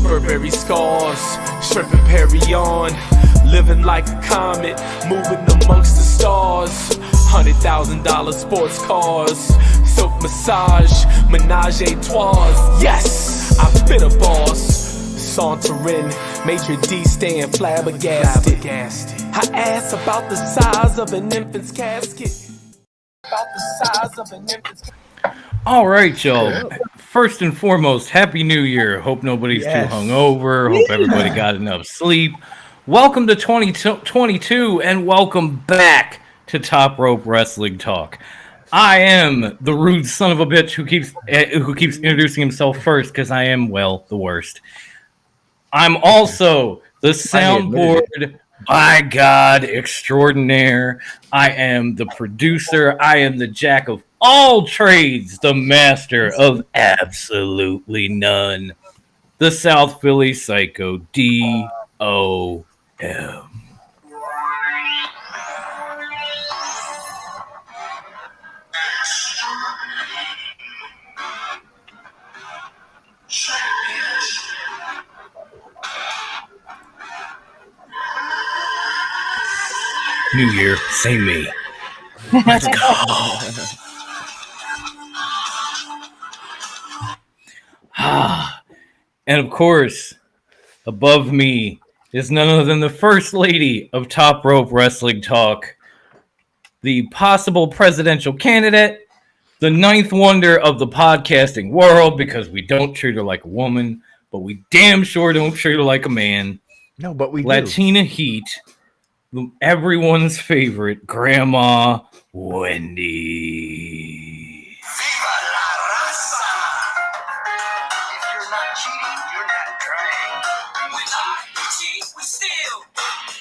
Burberry scars, stripping Perry on, living like a comet, moving amongst the stars. $100,000 sports cars, silk massage, menage a trois. Yes, I've been a boss. Sauntering, Major D staying flabbergasted. I asked about the size of an infant's casket. All right, y'all. First and foremost, Happy New Year. Hope nobody's too hungover. Hope everybody got enough sleep. Welcome to 2022 and welcome back to Top Rope Wrestling Talk. I am the rude son of a bitch who keeps introducing himself first because I am, well, the worst. I'm also the soundboard by God extraordinaire. I am the producer. I am the jack of all trades, the master of absolutely none. The South Philly Psycho, D.O.M. New Year, same me. Let's go. And of course, above me is none other than the First Lady of Top Rope Wrestling Talk, the possible presidential candidate, the ninth wonder of the podcasting world, because we don't treat her like a woman, but we damn sure don't treat her like a man. No, but we Latina Heat, everyone's favorite, Grandma Wendy. Viva la raza! If you're not cheating, you're not trying. We lie, we cheat, we steal.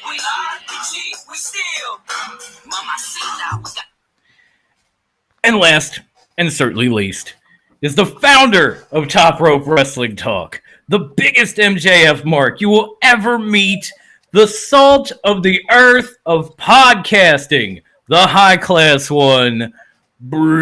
We lie, we cheat, we steal. Mamacita, we got. And last, and certainly least, is the founder of Top Rope Wrestling Talk, the biggest MJF mark you will ever meet, the salt of the earth of podcasting, the high-class one, Bruce.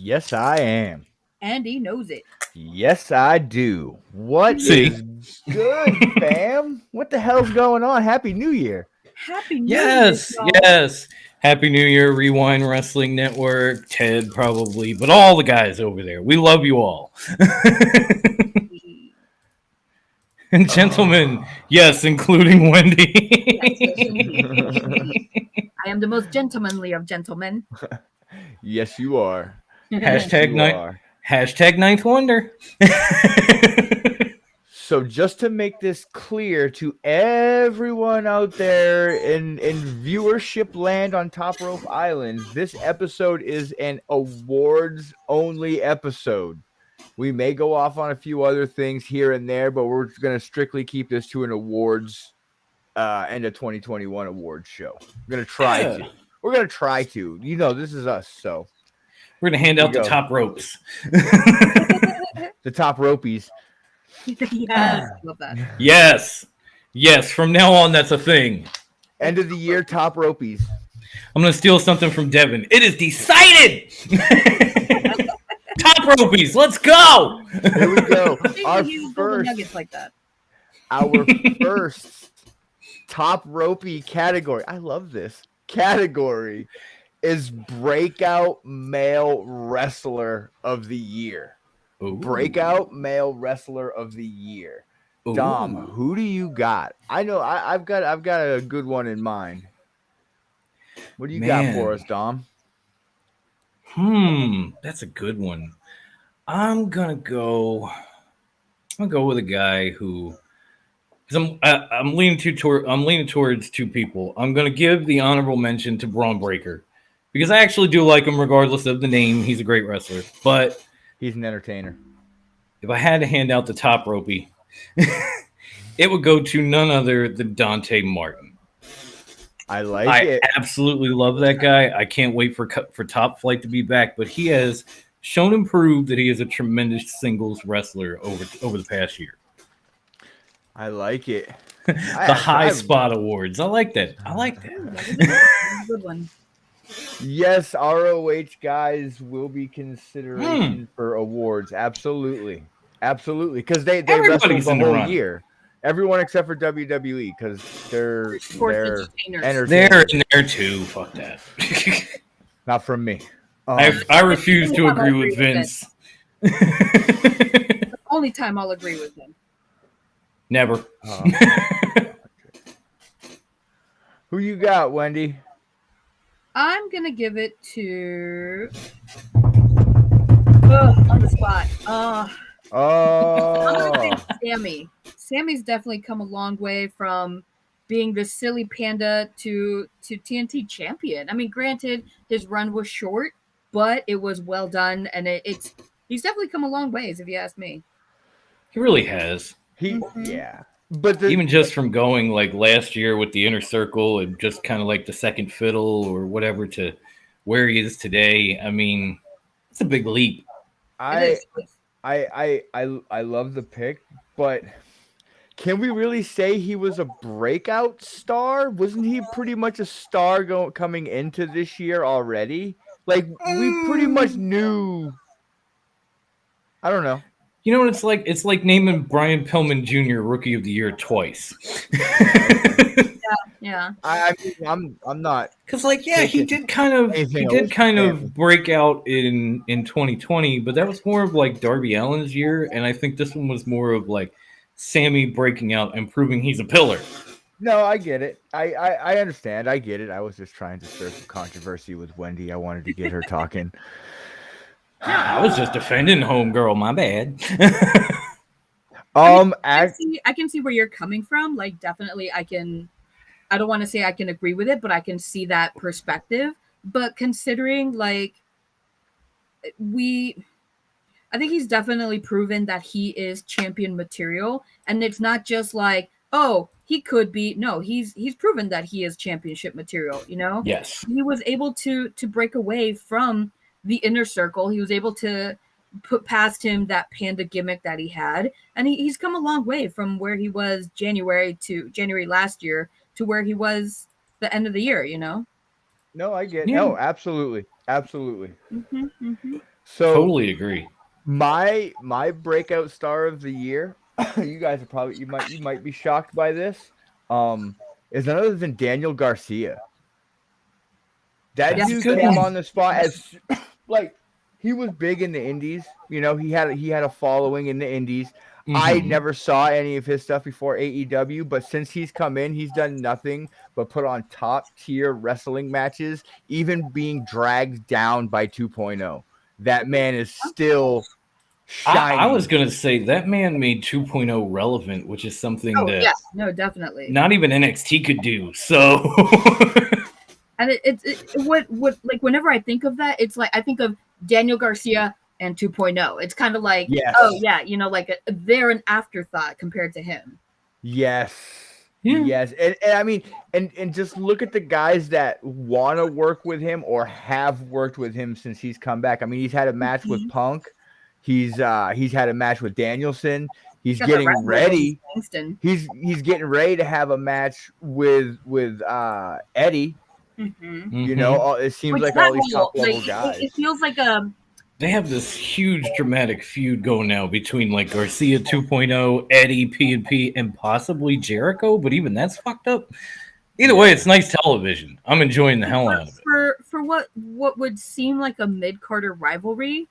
Yes, I am. And he knows it. Yes, I do. What is good, fam? What the hell's going on? Happy New Year. Happy New Year. Yes. Happy New Year, Rewind Wrestling Network, Ted probably, but all the guys over there. We love you all. And gentlemen, yes, including Wendy. I am the most gentlemanly of gentlemen. Yes, you are. Hashtag ninth wonder. So just to make this clear to everyone out there in viewership land on Top Rope Island, this episode is an awards only episode. We may go off on a few other things here and there, but we're going to strictly keep this to an awards end of 2021 awards show. We're going to try to. We're going to try to. You know, this is us, so. We're going to hand out the top ropes. The top ropies. Yes, love that. Yes. From now on, that's a thing. End of the year, top ropies. I'm going to steal something from Devin. It is decided. Top ropies. Let's go. Here we go. Our first top ropey category. I love this category. Is Breakout Male Wrestler of the Year. Ooh. Breakout Male Wrestler of the Year. Ooh. Dom, who do you got? I know I've got a good one in mind. What do you got for us, Dom? That's a good one. I'm gonna go with a guy who, because I'm leaning towards two people. I'm gonna give the honorable mention to Braun Breaker. Because I actually do like him regardless of the name. He's a great wrestler. But he's an entertainer. If I had to hand out the top ropey, it would go to none other than Dante Martin. I like I it. absolutely love that guy. I can't wait for Top Flight to be back, but he has shown and proved that he is a tremendous singles wrestler over the past year. I like it. The High Spot Awards. I like that. I like that. Ooh, that was a good one. Yes, ROH guys will be consideration for awards. Absolutely. Because they Everybody's wrestled in the the whole run. year. Everyone except for WWE because they're Sports entertainers. They're in there too. Fuck that. Not from me. I refuse to agree with Vince. The only time I'll agree with him. Never. Who you got, Wendy? I'm gonna give it to on the spot. I'm gonna say Sammy. Sammy's definitely come a long way from being the silly panda to TNT champion. I mean, granted, his run was short, but it was well done, and he's definitely come a long ways, if you ask me. He really has. Yeah. But even just from going like last year with the Inner Circle and just kind of like the second fiddle or whatever to where he is today, I mean, it's a big leap. I love the pick, but can we really say he was a breakout star? Wasn't he pretty much a star coming into this year already? Like we pretty much knew. I don't know. You know what it's like? It's like naming Brian Pillman Jr. Rookie of the Year twice. Yeah. I mean, I'm not because he did kind of break out in 2020, but that was more of like Darby Allin's year, and I think this one was more of like Sammy breaking out and proving he's a pillar. No, I get it. I understand. I get it. I was just trying to stir some controversy with Wendy. I wanted to get her talking. I was just defending homegirl. My bad. I can see where you're coming from. Like, definitely, I don't want to say I can agree with it, but I can see that perspective. But considering, like, I think he's definitely proven that he is champion material, and it's not just like, oh, he could be. No, he's proven that he is championship material. You know, yes, he was able to break away from the Inner Circle. He was able to put past him that panda gimmick that he had, and he's come a long way from where he was January last year to where he was the end of the year. You know. No, I get. Yeah. No, absolutely. So totally agree. My breakout star of the year, you guys are probably you might be shocked by this, is none other than Daniel Garcia. That dude came on the spot as like he was big in the indies. You know, he had a following in the indies. Mm-hmm. I never saw any of his stuff before AEW, but since he's come in, he's done nothing but put on top tier wrestling matches, even being dragged down by 2.0. That man is still shining. I was going to say that man made 2.0 relevant, which is something that definitely not even NXT could do. So, and what like whenever I think of that, it's like I think of Daniel Garcia and 2.0. It's kind of like, oh yeah, you know, like they're an afterthought compared to him. Yes. Yes, and I mean, and just look at the guys that want to work with him or have worked with him since he's come back. I mean, he's had a match with Punk, he's had a match with Danielson. He's getting ready. He's getting ready to have a match with Eddie. Mm-hmm. You know, it seems like all these top level guys. It feels like they have this huge dramatic feud going now between like Garcia 2.0, Eddie, P&P, and possibly Jericho, but even that's fucked up. Either way, it's nice television. I'm enjoying the hell out of it. For what would seem like a mid-Carter rivalry,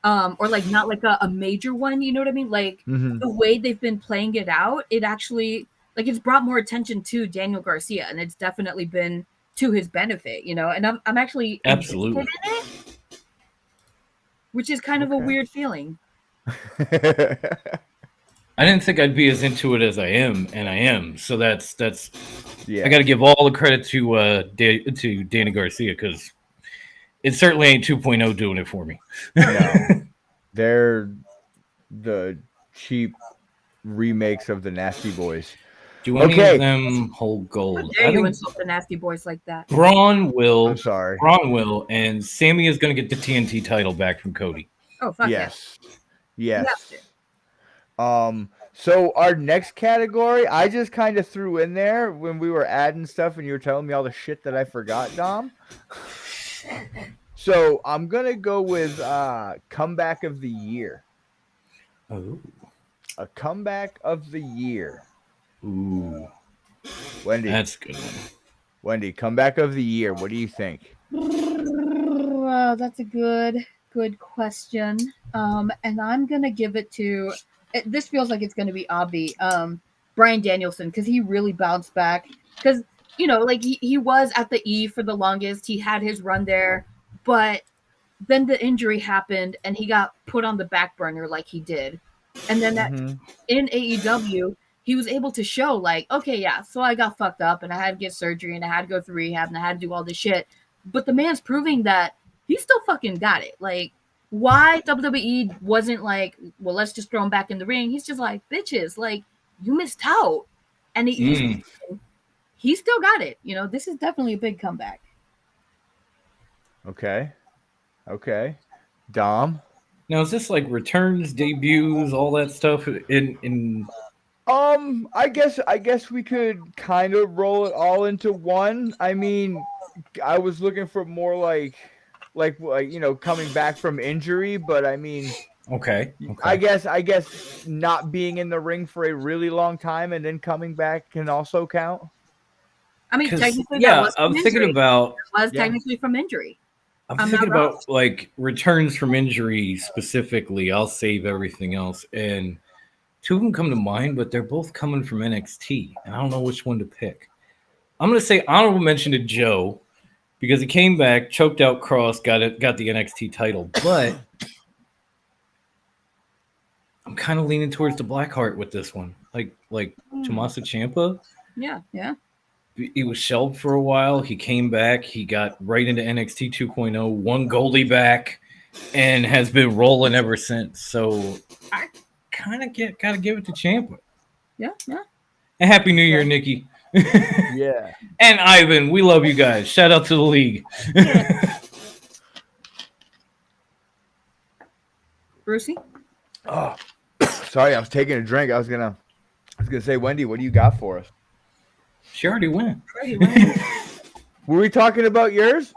or like not like a major one, you know what I mean? Like the way they've been playing it out, it actually like it's brought more attention to Daniel Garcia, and it's definitely been to his benefit, you know. And I'm actually absolutely interested in it, which is kind of a weird feeling. I didn't think I'd be as into it as I am, and I am. So that's I got to give all the credit to Dana Garcia because it certainly ain't 2.0 doing it for me. No, they're the cheap remakes of the Nasty Boys. Do any of them hold gold? How dare you insult the nasty boys like that? Braun will. I'm sorry. Braun will, and Sammy is going to get the TNT title back from Cody. Oh, fuck yes. Yeah. Yes. So our next category, I just kind of threw in there when we were adding stuff and you were telling me all the shit that I forgot, Dom. So I'm going to go with comeback of the year. Oh. A comeback of the year. Ooh. Wendy. That's a good one. Wendy, comeback of the year. What do you think? Well, that's a good question. And I'm going to give it to, this feels like it's going to be Obvi, Bryan Danielson, because he really bounced back. Because, you know, like he was at the E for the longest. He had his run there. But then the injury happened and he got put on the back burner like he did. And then that in AEW, he was able to show like, okay, yeah, so I got fucked up and I had to get surgery and I had to go through rehab and I had to do all this shit. But the man's proving that he still fucking got it. Like, why WWE wasn't like, well, let's just throw him back in the ring. He's just like, bitches, like, you missed out. And he still got it. You know, this is definitely a big comeback. Okay. Dom? Now, is this like returns, debuts, all that stuff in I guess we could kind of roll it all into one. I mean, I was looking for more like you know, coming back from injury, but I mean, okay. I guess not being in the ring for a really long time and then coming back can also count. I mean, technically, I'm thinking about technically from injury. I'm thinking about like returns from injury specifically. I'll save everything else, and two of them come to mind, but they're both coming from NXT, and I don't know which one to pick. I'm going to say honorable mention to Joe because he came back, choked out Cross, got the NXT title, but I'm kind of leaning towards the Blackheart with this one, like Tommaso Ciampa. Yeah. He was shelved for a while. He came back. He got right into NXT 2.0, won Goldie back, and has been rolling ever since. So I kind of got to give it to Ciampa. Yeah. And Happy New Year, Nikki. Yeah. And Ivan, we love you guys. Shout out to the league. Brucey? Oh, sorry, I was taking a drink. I was gonna say, Wendy, what do you got for us? She already went. Were we talking about yours?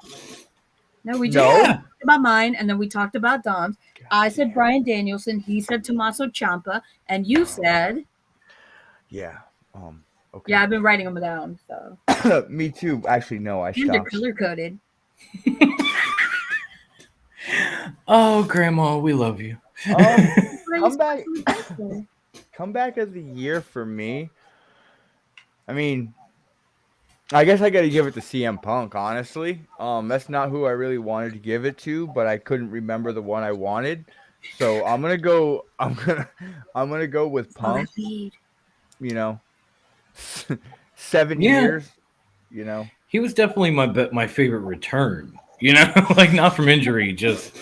No, we just talked about mine, and then we talked about Dom's. I said Bryan Danielson. He said Tommaso Ciampa, and you said. Yeah. Okay. Yeah, I've been writing them down. So. Me too. Actually, no, I stopped. And they're color coded. Oh, Grandma, we love you. Comeback of the year for me. I mean, I guess I got to give it to CM Punk, honestly. That's not who I really wanted to give it to, but I couldn't remember the one I wanted. So I'm gonna go with Punk. You know, 7 years. You know, he was definitely my favorite return. You know, like not from injury, just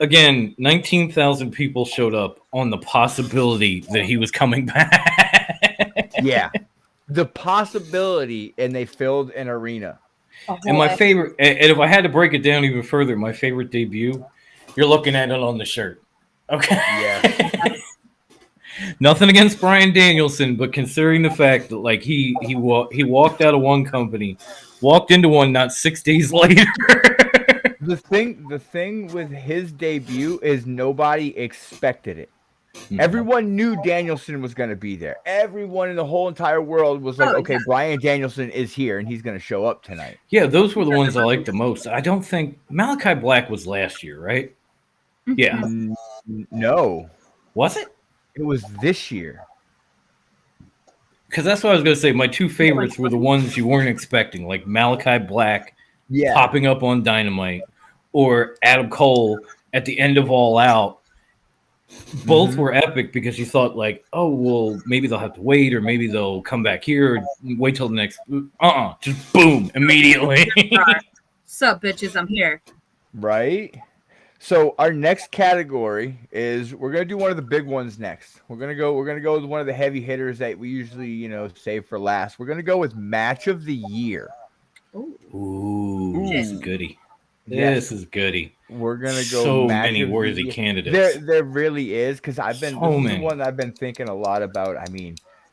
again, 19,000 people showed up on the possibility that he was coming back. Yeah. The possibility, and they filled an arena. And my favorite, and if I had to break it down even further, my favorite debut, you're looking at it on the shirt. Okay. Yeah. Nothing against Bryan Danielson, but considering the fact that like he walked out of one company, walked into one not 6 days later. The thing with his debut is nobody expected it. Everyone knew Danielson was going to be there. Everyone in the whole entire world was like, okay, Bryan Danielson is here, and he's going to show up tonight. Yeah, those were the ones I liked the most. I don't think Malachi Black was last year, right? Yeah. No. Was it? It was this year. Because that's what I was going to say. My two favorites were the ones you weren't expecting, like Malachi Black popping up on Dynamite or Adam Cole at the end of All Out. Both were epic because you thought like, oh, well, maybe they'll have to wait or maybe they'll come back here or wait till the next. Just boom, immediately. Sup, bitches, I'm here. Right? So our next category is we're gonna do one of the big ones next. We're gonna go with one of the heavy hitters that we usually, save for last. We're gonna go with match of the year. Ooh, this is goody. Yes. This is goody. We're gonna go So match many of the worthy year. candidates. There really is, because this is the many. one I've been thinking a lot about.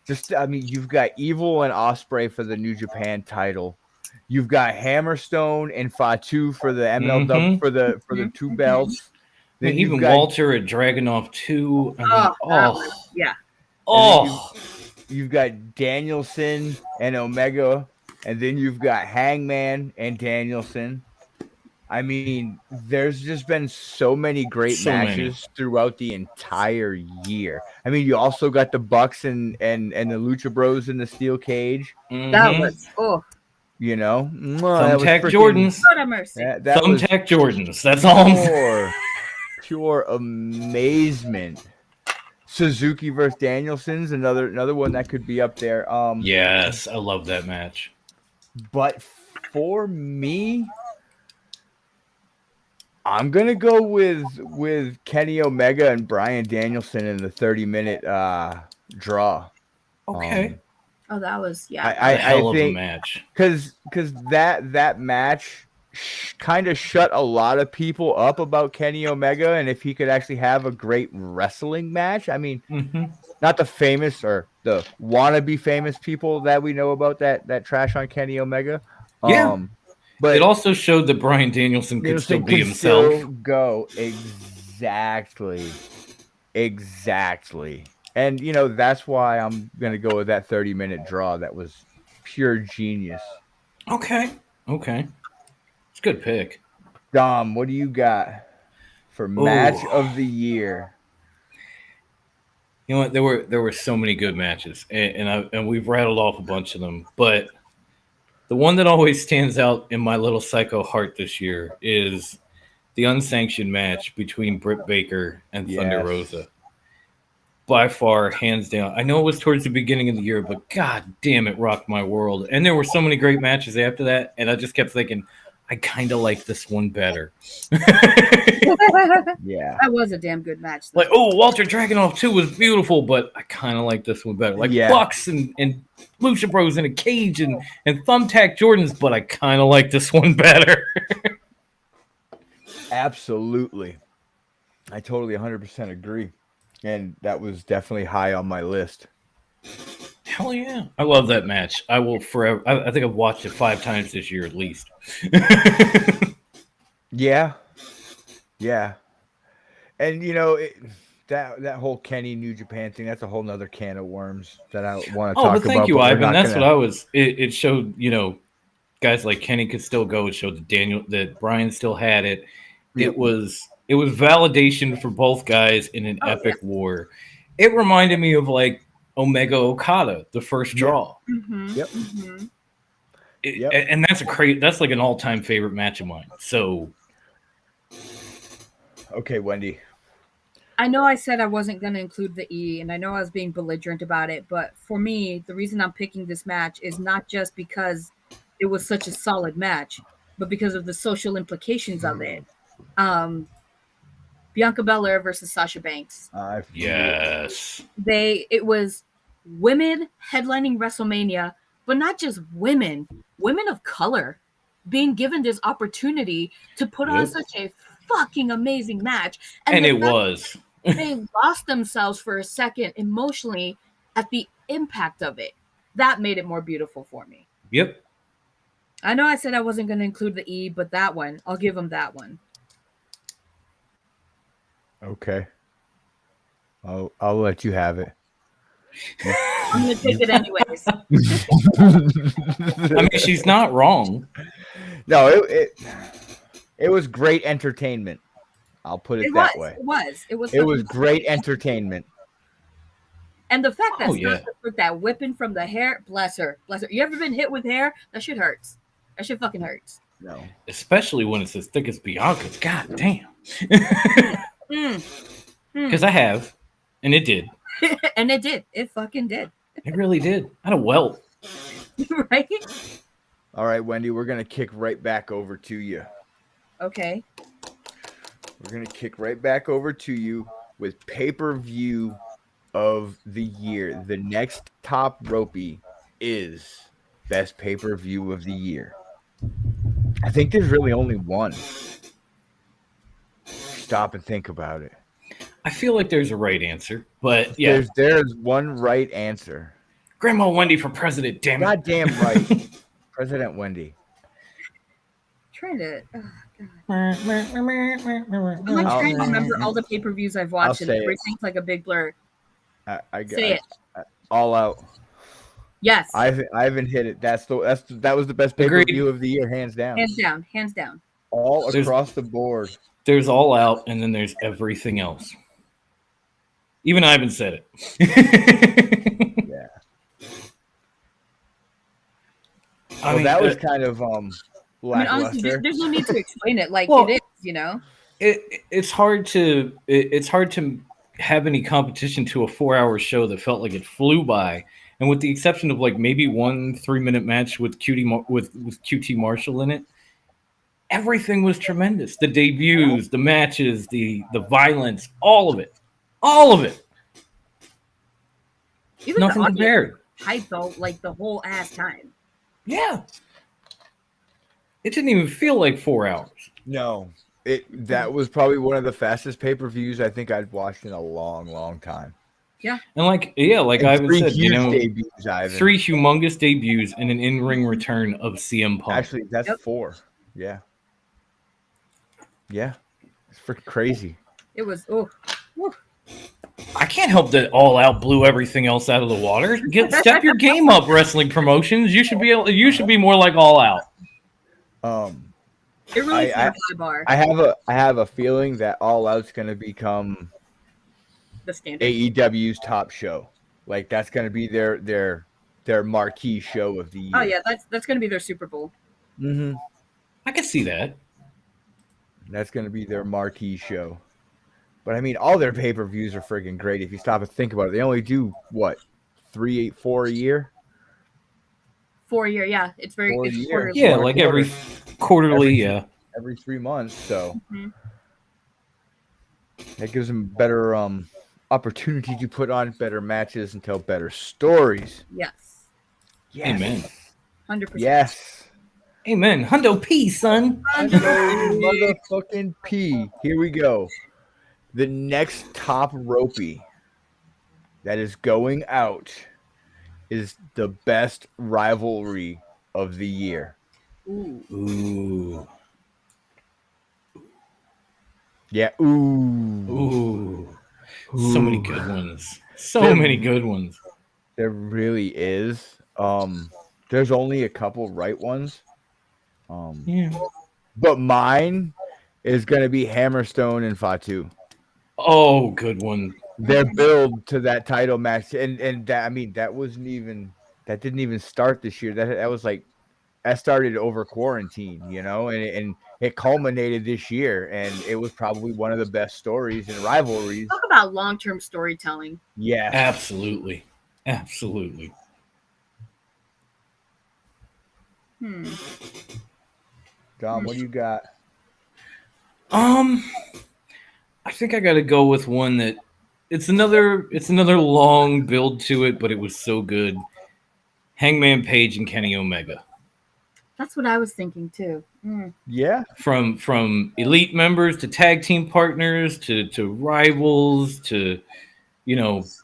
You've got Evil and Osprey for the New Japan title. You've got Hammerstone and Fatu for the MLW for the two belts. I mean, Then you've even got Walter at Dragunov 2. I mean, that oh, was- yeah. you've got Danielson and Omega, and then you've got Hangman and Danielson. I mean, there's just been so many great matches throughout the entire year. I mean, you also got the Bucks and the Lucha Bros in the steel cage. That was Thumbtack Jordans. God have mercy. That was Thumbtack Jordans. That's all I'm saying. Pure amazement. Suzuki versus Danielson's another one that could be up there. Yes, I love that match. But for me, I'm gonna go with Kenny Omega and Bryan Danielson in the 30-minute draw. Okay. That was I think a match because that match kind of shut a lot of people up about Kenny Omega, and if he could actually have a great wrestling match. I mean, not the famous or the wannabe famous people that we know about that trash on Kenny Omega. Yeah. But it also showed that Bryan Danielson could still be himself. Go exactly. And that's why I'm gonna go with that 30-minute draw. That was pure genius. Okay. It's a good pick. Dom, what do you got for match of the year? You know what? There were so many good matches, and we've rattled off a bunch of them, but the one that always stands out in my little psycho heart this year is the unsanctioned match between Britt Baker and Thunder Rosa. By far, hands down. I know it was towards the beginning of the year, but god damn, it rocked my world. And there were so many great matches after that, and I just kept thinking, I kind of like this one better. Yeah. That was a damn good match. Like, Walter Dragunov 2 was beautiful, but I kind of like this one better. Like Bucks and Lucha Bros in a cage and Thumbtack Jordans, but I kind of like this one better. Absolutely. I totally 100% agree. And that was definitely high on my list. Hell yeah. I love that match. I will forever. I think I've watched it 5 times this year at least. Yeah. And that whole Kenny New Japan thing, that's a whole nother can of worms that I want to talk about. Oh, but thank you, Ivan. That's what I was. It showed, guys like Kenny could still go. It showed that Bryan still had it. Yep. It was validation for both guys in an epic war. It reminded me of like Omega Okada, the first draw. Yep. And that's like an all-time favorite match of mine. So, okay, Wendy. I know I said I wasn't going to include the E, and I know I was being belligerent about it, but for me, the reason I'm picking this match is not just because it was such a solid match, but because of the social implications of it. Bianca Belair versus Sasha Banks. Yes. It was women headlining WrestleMania, but not just women of color being given this opportunity to put on such a fucking amazing match. And it was. They lost themselves for a second emotionally at the impact of it. That made it more beautiful for me. Yep. I know I said I wasn't going to include the E, but that one, I'll give them that one. Okay. I'll let you have it. I'm going to take it anyways. I mean, she's not wrong. No, it was great entertainment. I'll put it that way. It was great entertainment. And the fact that Sasha took that whipping from the hair, bless her. You ever been hit with hair? That shit hurts. That shit fucking hurts. No. Especially when it's as thick as Bianca's. God damn. Because I have, and it did. And it did. It fucking did. It really did. I had a welt. Right? All right, Wendy, we're going to kick right back over to you. Okay. we're gonna kick right back over to you with pay-per-view of the year. The next top ropey is best pay-per-view of the year. I think there's really only one. Stop and think about it. I feel like there's a right answer, but yeah. There's one right answer. Grandma Wendy for president, damn it. Goddamn right. President Wendy. Trying to. Oh, I'm I'm like trying to remember all the pay-per-views I've watched, and everything's like a big blur. I got Say it. All Out. Yes. I haven't hit it. That was the best pay-per-view of the year, hands down. Hands down. All across the board. There's All Out, and then there's everything else. Even Ivan said it. Yeah. I mean, that was kind of honestly, there's no need to explain it. Like it is, It's hard to have any competition to a 4-hour show that felt like it flew by, and with the exception of like maybe 1 3-minute match with QT Marshall in it, everything was tremendous. The debuts, the matches, the violence, all of it. Even nothing compared. I felt like the whole ass time. Yeah. It didn't even feel like 4 hours. No. That was probably one of the fastest pay-per-views I think I'd watched in a long, long time. Yeah. And like Ivan said, debuts, Ivan. 3 humongous debuts and an in-ring return of CM Punk. Actually, that's 4. Yeah. Yeah. It's freaking crazy. It was I can't help that All Out blew everything else out of the water. Step your game up, wrestling promotions. You should be more like All Out. It really set a high bar. I have a feeling that All Out's going to become the standard AEW's top show. Like that's going to be their marquee show of the year. Oh yeah, that's going to be their Super Bowl. Mm-hmm. I can see that. That's going to be their marquee show. But I mean, all their pay-per-views are freaking great. If you stop and think about it, they only do what 4 a year. 4 a year, yeah. It's quarterly. Yeah, like every quarterly, every 3 months. So that gives them better opportunity to put on better matches and tell better stories. Yes. Amen. 100%. Yes. Amen. Hundo P, son. Hundo motherfucking P. Here we go. The next top ropey that is going out is the best rivalry of the year. Ooh. Yeah. Ooh. So many good ones. Many good ones. There really is. There's only a couple right ones. Yeah. But mine is gonna be Hammerstone and Fatu. Oh, good one. Their build to that title match, and that that didn't even start this year. That started over quarantine, and it culminated this year, and it was probably one of the best stories and rivalries. Talk about long-term storytelling. Yeah, absolutely. John, what do you got? I think I got to go with one that it's another long build to it, but it was so good. Hangman Page and Kenny Omega. That's what I was thinking too. Yeah. From elite members to tag team partners to rivals to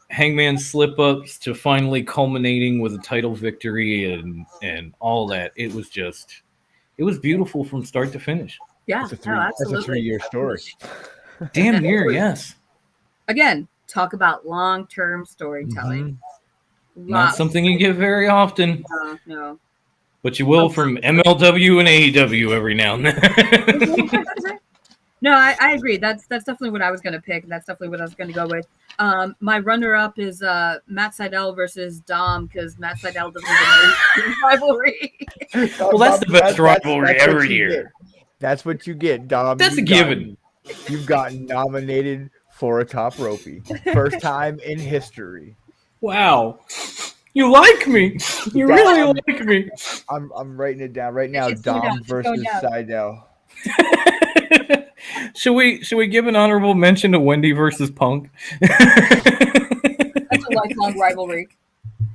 Hangman slip ups to finally culminating with a title victory and all that. It was beautiful from start to finish. Yeah, that's a 3-year story. Damn near, yes. Again, talk about long-term storytelling. Not something you get very often. No. But you will from MLW and AEW every now and then. No, I agree. That's definitely what I was going to pick. That's definitely what I was going to go with. My runner-up is Matt Sydal versus Dom because Matt Sydal doesn't get a rivalry. Well, that's the best rivalry every year. That's what you get, Dom. That's a given. You've gotten nominated for a top ropey. First time in history. Wow. You like me. You really like me. I'm writing it down right now. Dom versus Sydal. Should we give an honorable mention to Wendy versus Punk? That's a lifelong rivalry.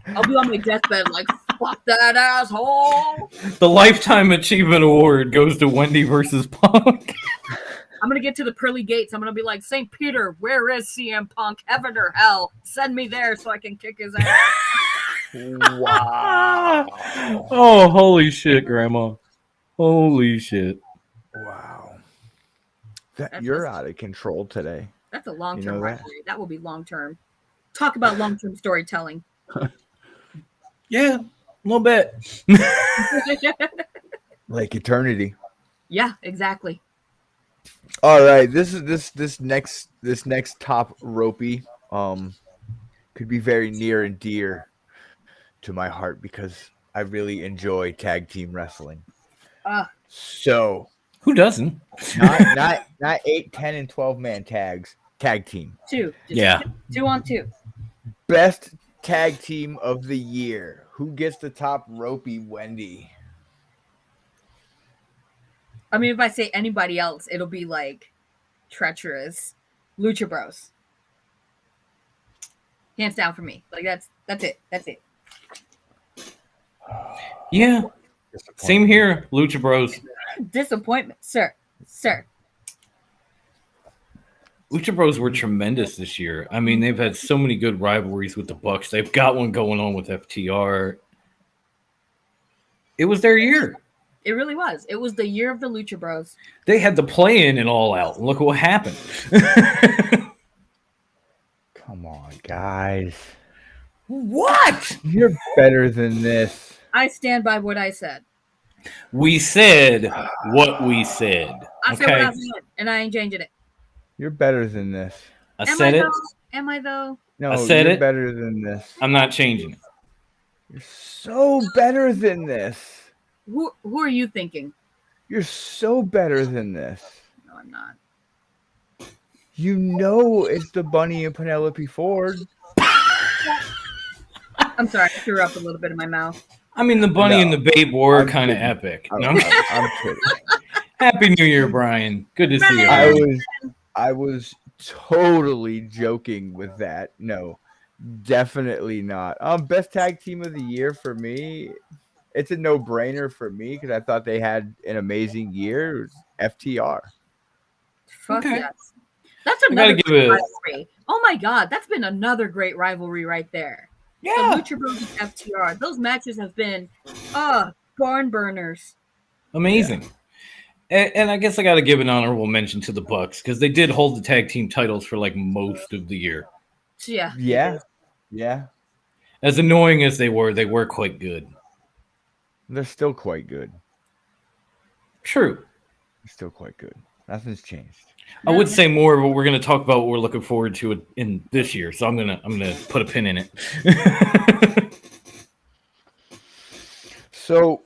I'll be on my deathbed like, fuck that asshole. The Lifetime Achievement Award goes to Wendy versus Punk. I'm going to get to the pearly gates. I'm going to be like, St. Peter, where is CM Punk? Heaven or hell? Send me there so I can kick his ass. Wow. Oh, holy shit, Grandma. Holy shit. Wow. You're out of control today. That's a long-term You know that? rivalry. That will be long-term. Talk about long-term storytelling. Yeah, a little bit. Like eternity. Yeah, exactly. All right, this next top ropey could be very near and dear to my heart because I really enjoy tag team wrestling. So Who doesn't? not 8, 10, and 12-man tags. Tag team. Two. Just Yeah. 2 on 2. Best tag team of the year. Who gets the top ropey, Wendy? I mean, if I say anybody else, it'll be like treacherous Lucha Bros. Hands down for me. Like that's it. That's it. Yeah. Same here, Lucha Bros. Disappointment, sir. Lucha Bros were tremendous this year. I mean, they've had so many good rivalries with the Bucks. They've got one going on with FTR. It was their year. It really was. It was the year of the Lucha Bros. They had the play-in and all out. Look what happened. Come on, guys. What? You're better than this. I stand by what I said. We said what we said. I said what Okay. I said, and I ain't changing it. You're better than this. I Am said I it. though? Am I though? No, I said you're it. better than this. I'm not changing it. You're so better than this. Who are you thinking? You're so better than this. No, I'm not. You know it's the Bunny and Penelope Ford. I'm sorry, I threw up a little bit in my mouth. I mean, the Bunny No, and the Babe were I'm kind of kidding. epic. I'm, No, I'm kidding. Happy New Year, Brian. Good to see you. I was totally joking with that. No, definitely not. Best tag team of the year for me. It's a no-brainer for me because I thought they had an amazing year. It was FTR. Fuck Okay. yes. That's gotta another give great it- rivalry. Oh my god, that's been another great rivalry right there. Yeah. The Lucha Bros and FTR. Those matches have been barn burners. Amazing. And I guess I got to give an honorable mention to the Bucks because they did hold the tag team titles for like most of the year. So yeah. Yeah. As annoying as they were quite good. They're still quite good. True. They're still quite good. Nothing's changed. I would say more, but we're going to talk about what we're looking forward to in this year. So I'm gonna put a pin in it. So,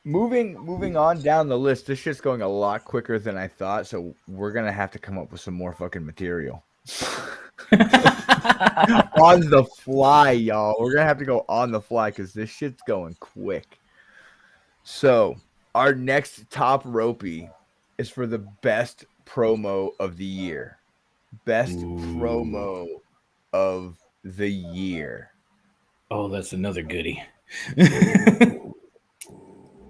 moving on down the list, this shit's going a lot quicker than I thought. So we're gonna have to come up with some more fucking material on the fly, y'all. We're gonna have to go on the fly because this shit's going quick. So our next top ropey is for the best promo of the year. Best promo of the year. Oh, that's another goodie.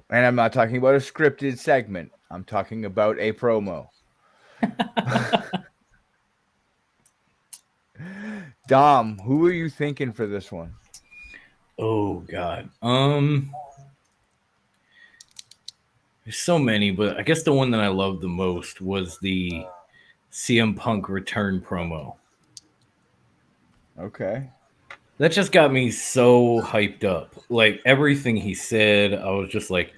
And I'm not talking about a scripted segment. I'm talking about a promo. Dom, who are you thinking for this one? Oh God. There's so many, but I guess the one that I loved the most was the CM Punk return promo. Okay. That just got me so hyped up. Like everything he said, I was just like,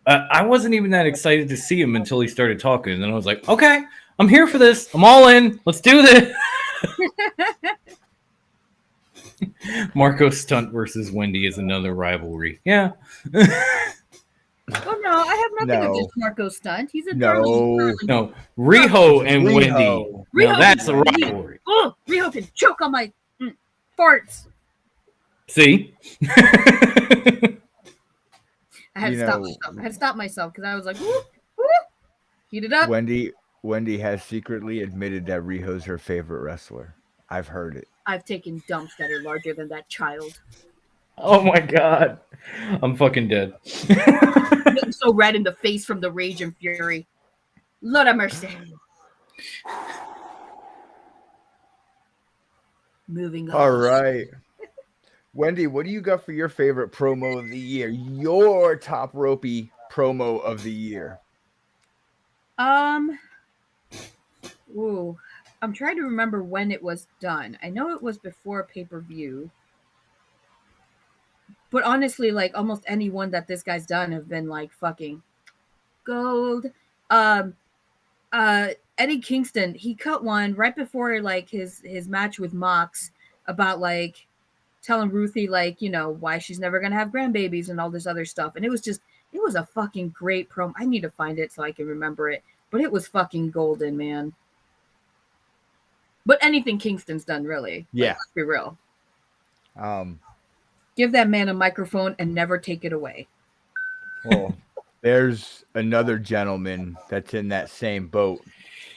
I wasn't even that excited to see him until he started talking. And then I was like, okay, I'm here for this. I'm all in. Let's do this. Marco Stunt versus Wendy is another rivalry. Yeah. Oh no, I have nothing No. against Marco Stunt. He's a No. darling. No, Riho and Riho. Wendy. Riho Now that's a and Wendy. rivalry. Oh, Riho can choke on my farts. See? I had You to stop know- myself. I had to stop myself because I was like, whoop, whoop, heat it up. Wendy Wendy has secretly admitted that Riho's her favorite wrestler. I've heard it. I've taken dumps that are larger than that child. Oh my god. I'm fucking dead. Getting so red in the face from the rage and fury. Lord have mercy. Moving on. All right. Wendy, what do you got for your favorite promo of the year? Your top ropey promo of the year. Ooh. I'm trying to remember when it was done. I know it was before pay-per-view. But honestly, like almost any one that this guy's done have been like fucking gold. Eddie Kingston, he cut one right before like his match with Mox about like telling Ruthie like, you know, why she's never gonna have grandbabies and all this other stuff. And it was a fucking great promo. I need to find it so I can remember it. But it was fucking golden, man. But anything Kingston's done, really. Yeah. Like, let's be real. Give that man a microphone and never take it away. Well, there's another gentleman that's in that same boat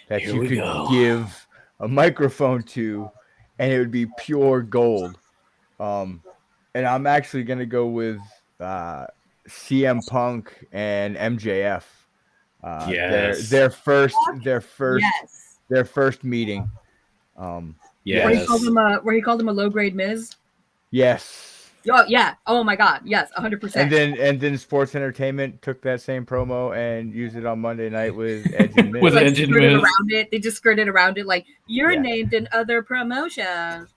that you could give a microphone to, and it would be pure gold. And I'm actually gonna go with CM Punk and MJF. Yes. Their first meeting. Yes. Where he called him a low grade Miz. Yes. Oh yeah. Oh my God. Yes, 100%. And then Sports Entertainment took that same promo and used it on Monday night with Edge and Miz. With Edge and Miz. They just skirted around it like you're named in other promotions.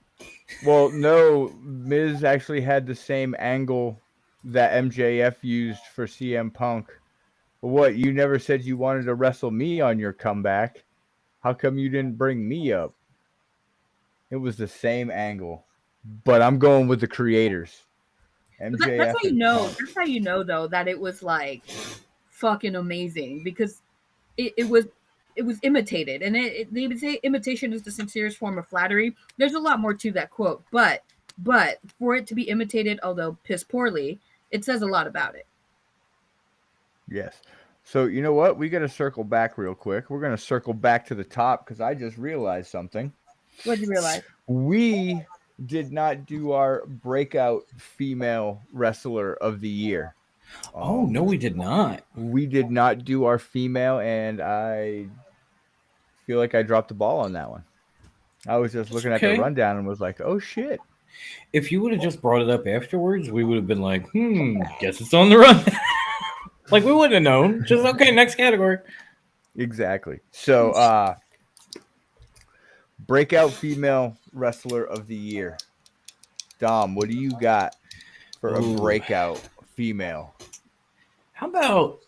Well, no, Miz actually had the same angle that MJF used for CM Punk. What, you never said you wanted to wrestle me on your comeback? How come you didn't bring me up? It was the same angle. But I'm going with the creators. MJF. That's how you know. That's how you know, though, that it was like fucking amazing because it was imitated, and they would say imitation is the sincerest form of flattery. There's a lot more to that quote, but for it to be imitated, although piss poorly, it says a lot about it. Yes. So you know what? We got to circle back real quick. We're going to circle back to the top because I just realized something. What did you realize? We did not do our breakout female wrestler of the year. Oh, no, we did not. We did not do our female, and I feel like I dropped the ball on that one. I was just looking at the rundown and was like, oh, shit. If you would have just brought it up afterwards, we would have been like, guess it's on the run. Like, we wouldn't have known. Just, okay, next category. Exactly. So, breakout female wrestler of the year. Dom, what do you got for a breakout female? How about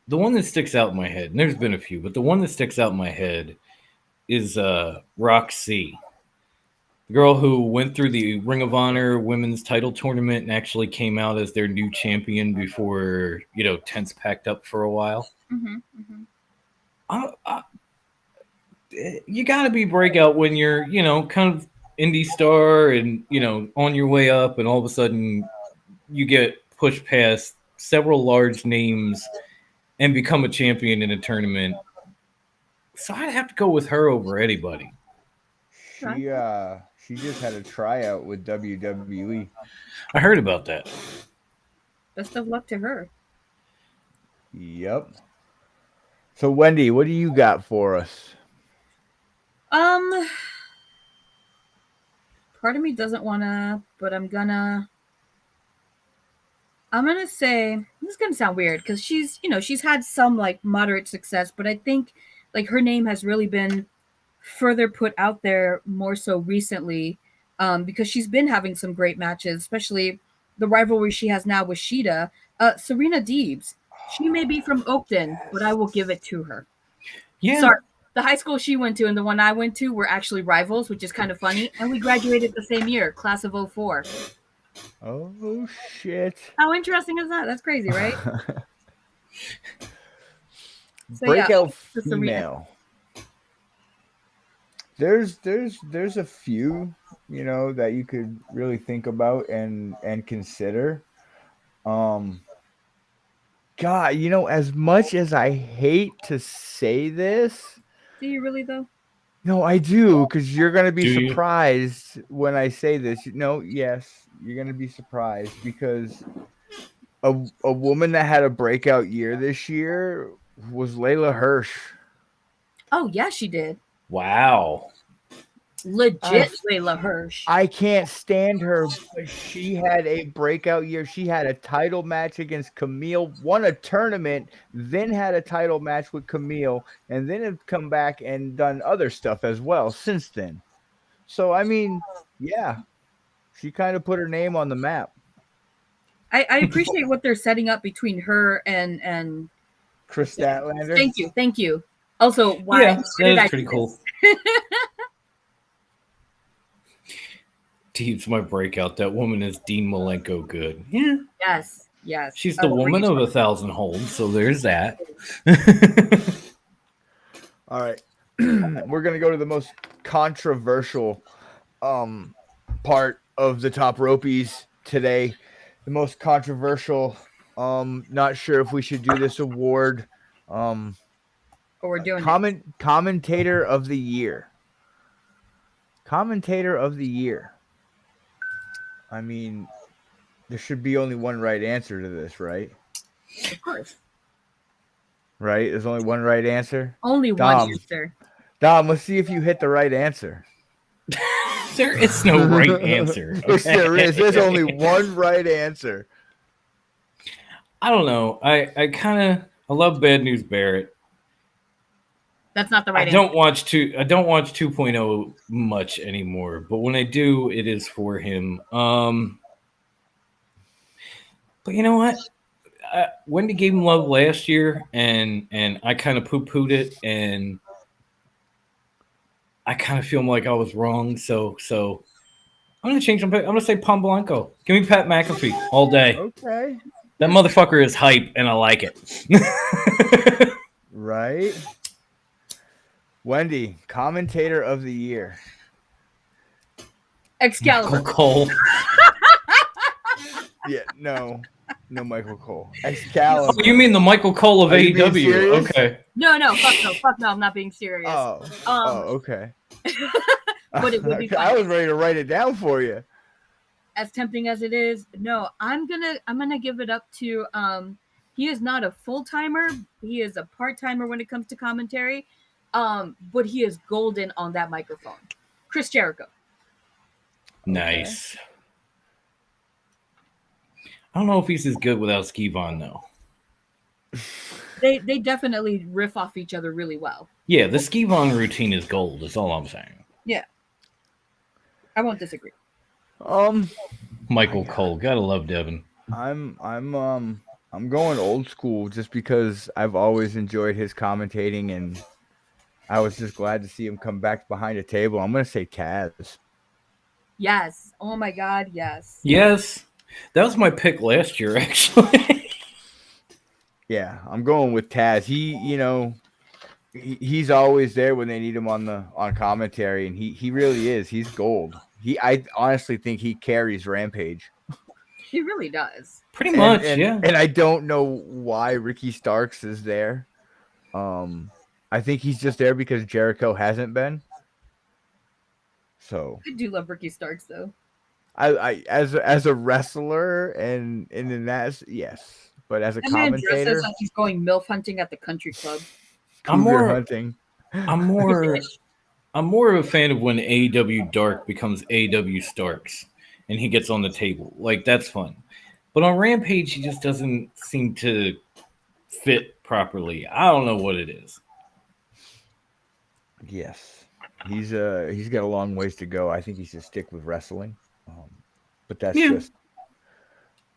the one that sticks out in my head? And there's been a few, but the one that sticks out in my head is Roxy. The girl who went through the Ring of Honor women's title tournament and actually came out as their new champion before, tents packed up for a while. Mm-hmm, mm-hmm. You got to be breakout when you're, kind of indie star and, on your way up, and all of a sudden you get pushed past several large names and become a champion in a tournament. So I'd have to go with her over anybody. She just had a tryout with WWE. I heard about that. Best of luck to her. Yep. So Wendy, what do you got for us? Part of me doesn't wanna, but I'm gonna say, this is gonna sound weird because she's had some like moderate success, but I think like her name has really been further put out there more so recently, because she's been having some great matches, especially the rivalry she has now with Shida. Serena Deebs. She may be from Oakton, but I will give it to her. Yeah. Sorry. The high school she went to and the one I went to were actually rivals, which is kind of funny. And we graduated the same year, class of 04. Oh, shit. How interesting is that? That's crazy, right? Breakout female. There's a few, that you could really think about and consider. God, as much as I hate to say this, Do you really though? no, I do, because you're gonna be Do you? surprised when I say this. No, yes, you're gonna be surprised because a woman that had a breakout year this year was Layla Hirsch. Oh yeah, she did. Wow. Legit Layla Hirsch. I can't stand her, but she had a breakout year. She had a title match against Camille, won a tournament, then had a title match with Camille, and then have come back and done other stuff as well since then. So I mean, yeah, she kind of put her name on the map. I appreciate what they're setting up between her and Chris Statlander. Thank you. Also, why Yeah, did that I is pretty do cool. Deep's my breakout. That woman is Dean Malenko good. Yeah. this? Yes. She's the woman of 1,000 holds, so there's that. All right. We're going to go to the most controversial part of the Top Ropies today. The most controversial. Not sure if we should do this award. But we're doing Commentator of the year. Commentator of the year. I mean, there should be only one right answer to this, right? Of course. Right? There's only one right answer. Only one answer. Dom, let's see if you hit the right answer. There is no right answer. Yes, there is. There's only one right answer. I don't know. I love Bad News Barrett. That's not the right answer. I don't watch 2.0 much anymore, but when I do, it is for him. But you know what? Wendy gave him love last year, and I kind of poo-pooed it, and I kind of feel like I was wrong. So I'm gonna change. I'm gonna say Pom Blanco. Give me Pat McAfee all day. Okay. That motherfucker is hype, and I like it. Right. Wendy, commentator of the year. Excalibur. Michael Cole. Yeah, no Michael Cole. Excalibur. Oh, you mean the Michael Cole of AEW? Okay. No, fuck no, I'm not being serious. Okay. But it would be fun. I was ready to write it down for you. As tempting as it is, no, I'm gonna give it up to he is not a full-timer, he is a part-timer when it comes to commentary. But he is golden on that microphone. Chris Jericho. Nice. Okay. I don't know if he's as good without Skivon though. They definitely riff off each other really well. Yeah, the Skivon routine is gold. Is all I'm saying. Yeah, I won't disagree. Michael Cole, gotta love Devin. I'm going old school just because I've always enjoyed his commentating, and I was just glad to see him come back behind a table. I'm gonna say Taz. Yes. Oh my God. Yes. Yes, that was my pick last year, actually. Yeah, I'm going with Taz. He's always there when they need him on commentary, and he really is. He's gold. I honestly think he carries Rampage. He really does. Pretty much, yeah. And I don't know why Ricky Starks is there. I think he's just there because Jericho hasn't been. So I do love Ricky Starks though. I as a wrestler and in that, yes, but as a commentator, dresses like he's going MILF hunting at the country club. I'm more of a fan of when AEW Dark becomes AEW Starks and he gets on the table. Like, that's fun. But on Rampage, he just doesn't seem to fit properly. I don't know what it is. Yes. He's got a long ways to go. I think he should stick with wrestling. But that's just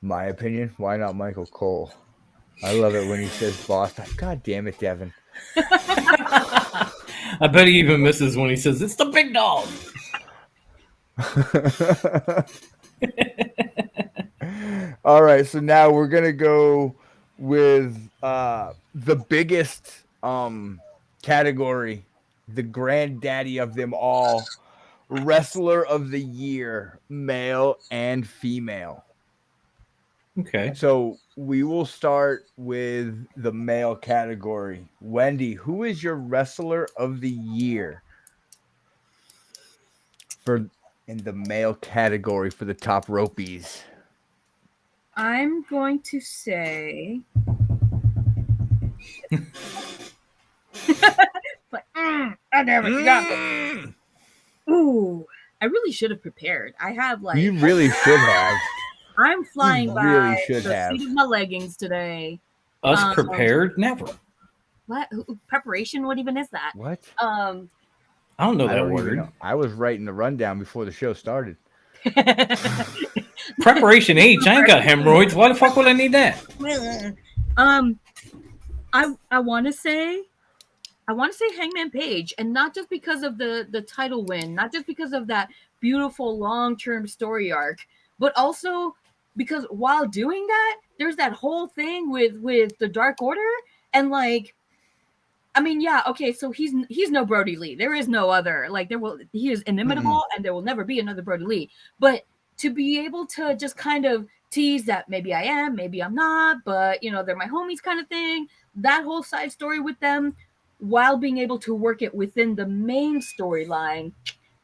my opinion. Why not Michael Cole? I love it when he says Boston. God damn it, Devin. I bet he even misses when he says, it's the big dog. All right, so now we're going to go with the biggest category, the granddaddy of them all, Wrestler of the Year, male and female. Okay. So we will start with the male category. Wendy, who is your wrestler of the year for in the male category for the top ropies? I'm going to say. But, damn it, you got me. Ooh, I really should have prepared. I have like. You really should have. I'm flying by really should the have. seat of my leggings today. Us prepared? Never. What preparation? What even is that? What? I don't know that word. I was writing the rundown before the show started. Preparation H. I ain't got hemorrhoids. Why the fuck would I need that? I want to say Hangman Page, and not just because of the title win, not just because of that beautiful long-term story arc, but also because while doing that, there's that whole thing with the Dark Order, and like, I mean, yeah, okay, so he's no Brody Lee. There is no other. Like, he is inimitable, and there will never be another Brody Lee. But to be able to just kind of tease that maybe I am, maybe I'm not, but you know, they're my homies kind of thing. That whole side story with them, while being able to work it within the main storyline,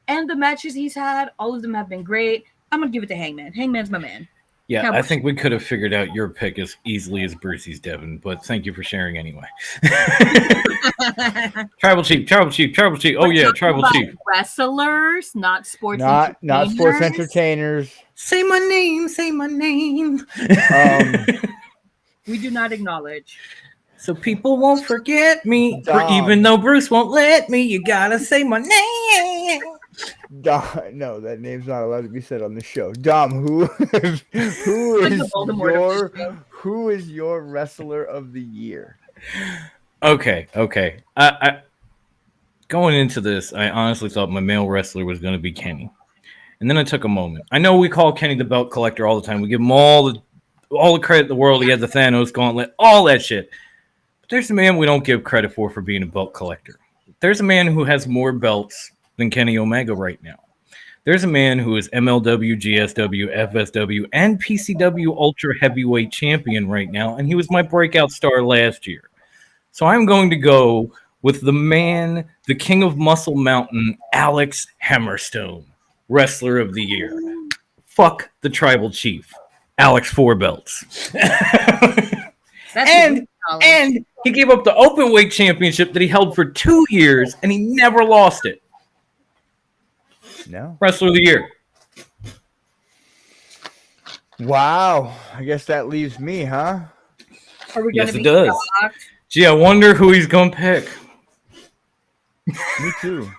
and the matches he's had, all of them have been great. I'm gonna give it to Hangman. Hangman's my man. Yeah, Cowboy. I think we could have figured out your pick as easily as Brucey's, Devin, but thank you for sharing anyway. Tribal Chief. Oh yeah, Tribal Chief. Wrestlers, not sports. Not sports entertainers. Say my name. We do not acknowledge. So people won't forget me, or even though Bruce won't let me, you gotta say my name. Dom, no, that name's not allowed to be said on the show. Dom, who is your wrestler of the year? Okay. I going into this, I honestly thought my male wrestler was going to be Kenny, and then I took a moment. I know we call Kenny the belt collector all the time. We give him all the credit in the world. He had the Thanos gauntlet, all that shit. But there's a man we don't give credit for being a belt collector. There's a man who has more belts than Kenny Omega right now. There's a man who is MLW, GSW, FSW, and PCW Ultra Heavyweight Champion right now, and he was my breakout star last year. So I'm going to go with the man, the king of Muscle Mountain, Alex Hammerstone, wrestler of the year. Fuck the Tribal Chief, Alex 4 belts. And he gave up the open weight championship that he held for 2 years, and he never lost it. No. Wrestler of the year. Wow. I guess that leaves me, huh? Are we Yes, gonna it be does. shocked? Gee, I wonder who he's going to pick. Me too.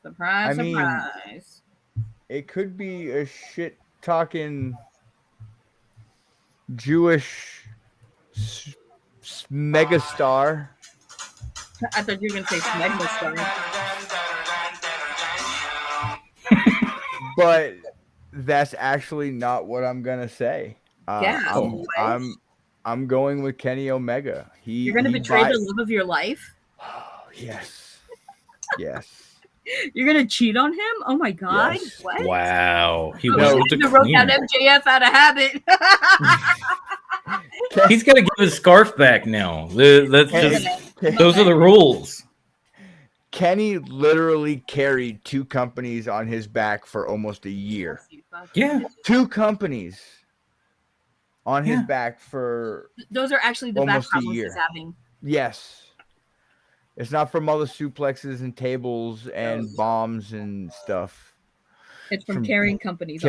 Surprise, I mean, surprise. It could be a shit talking Jewish megastar. I thought you were going to say Smegma Star. But that's actually not what I'm gonna say. I'm going with Kenny Omega. You're going to betray the love of your life? Oh, yes. You're going to cheat on him? Oh my God. Yes. What? Wow. He wrote down MJF out of habit. He's got to give his scarf back now. Those are the rules. Kenny literally carried 2 companies on his back for almost a year. Yeah. 2 companies on his back for those are actually the back almost a problems year. he's having. Yes. It's not from all the suplexes and tables and bombs and stuff. It's from carrying companies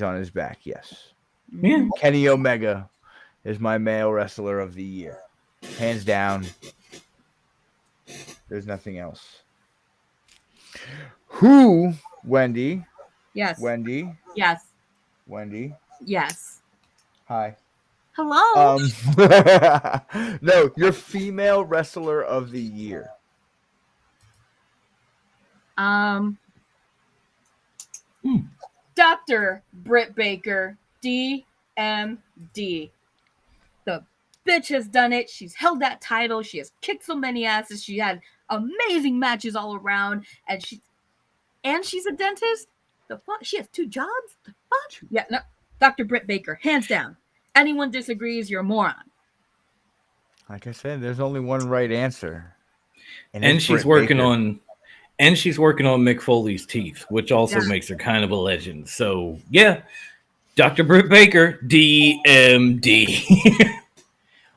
on his back, yes. Yeah. Kenny Omega is my male wrestler of the year. Hands down. There's nothing else. Who, Wendy? Yes. Wendy? Yes. Wendy? Yes. Hi. Hello. No, your female wrestler of the year. Dr. Britt Baker, DMD. The bitch has done it. She's held that title. She has kicked so many asses. She had amazing matches all around, and she's a dentist. The fuck? She has 2 jobs. The fuck? Yeah, no. Dr. Britt Baker, hands down. Anyone disagrees, you're a moron. Like I said, there's only one right answer. And she's working on Mick Foley's teeth, which also makes her kind of a legend. So yeah, Dr. Britt Baker, DMD.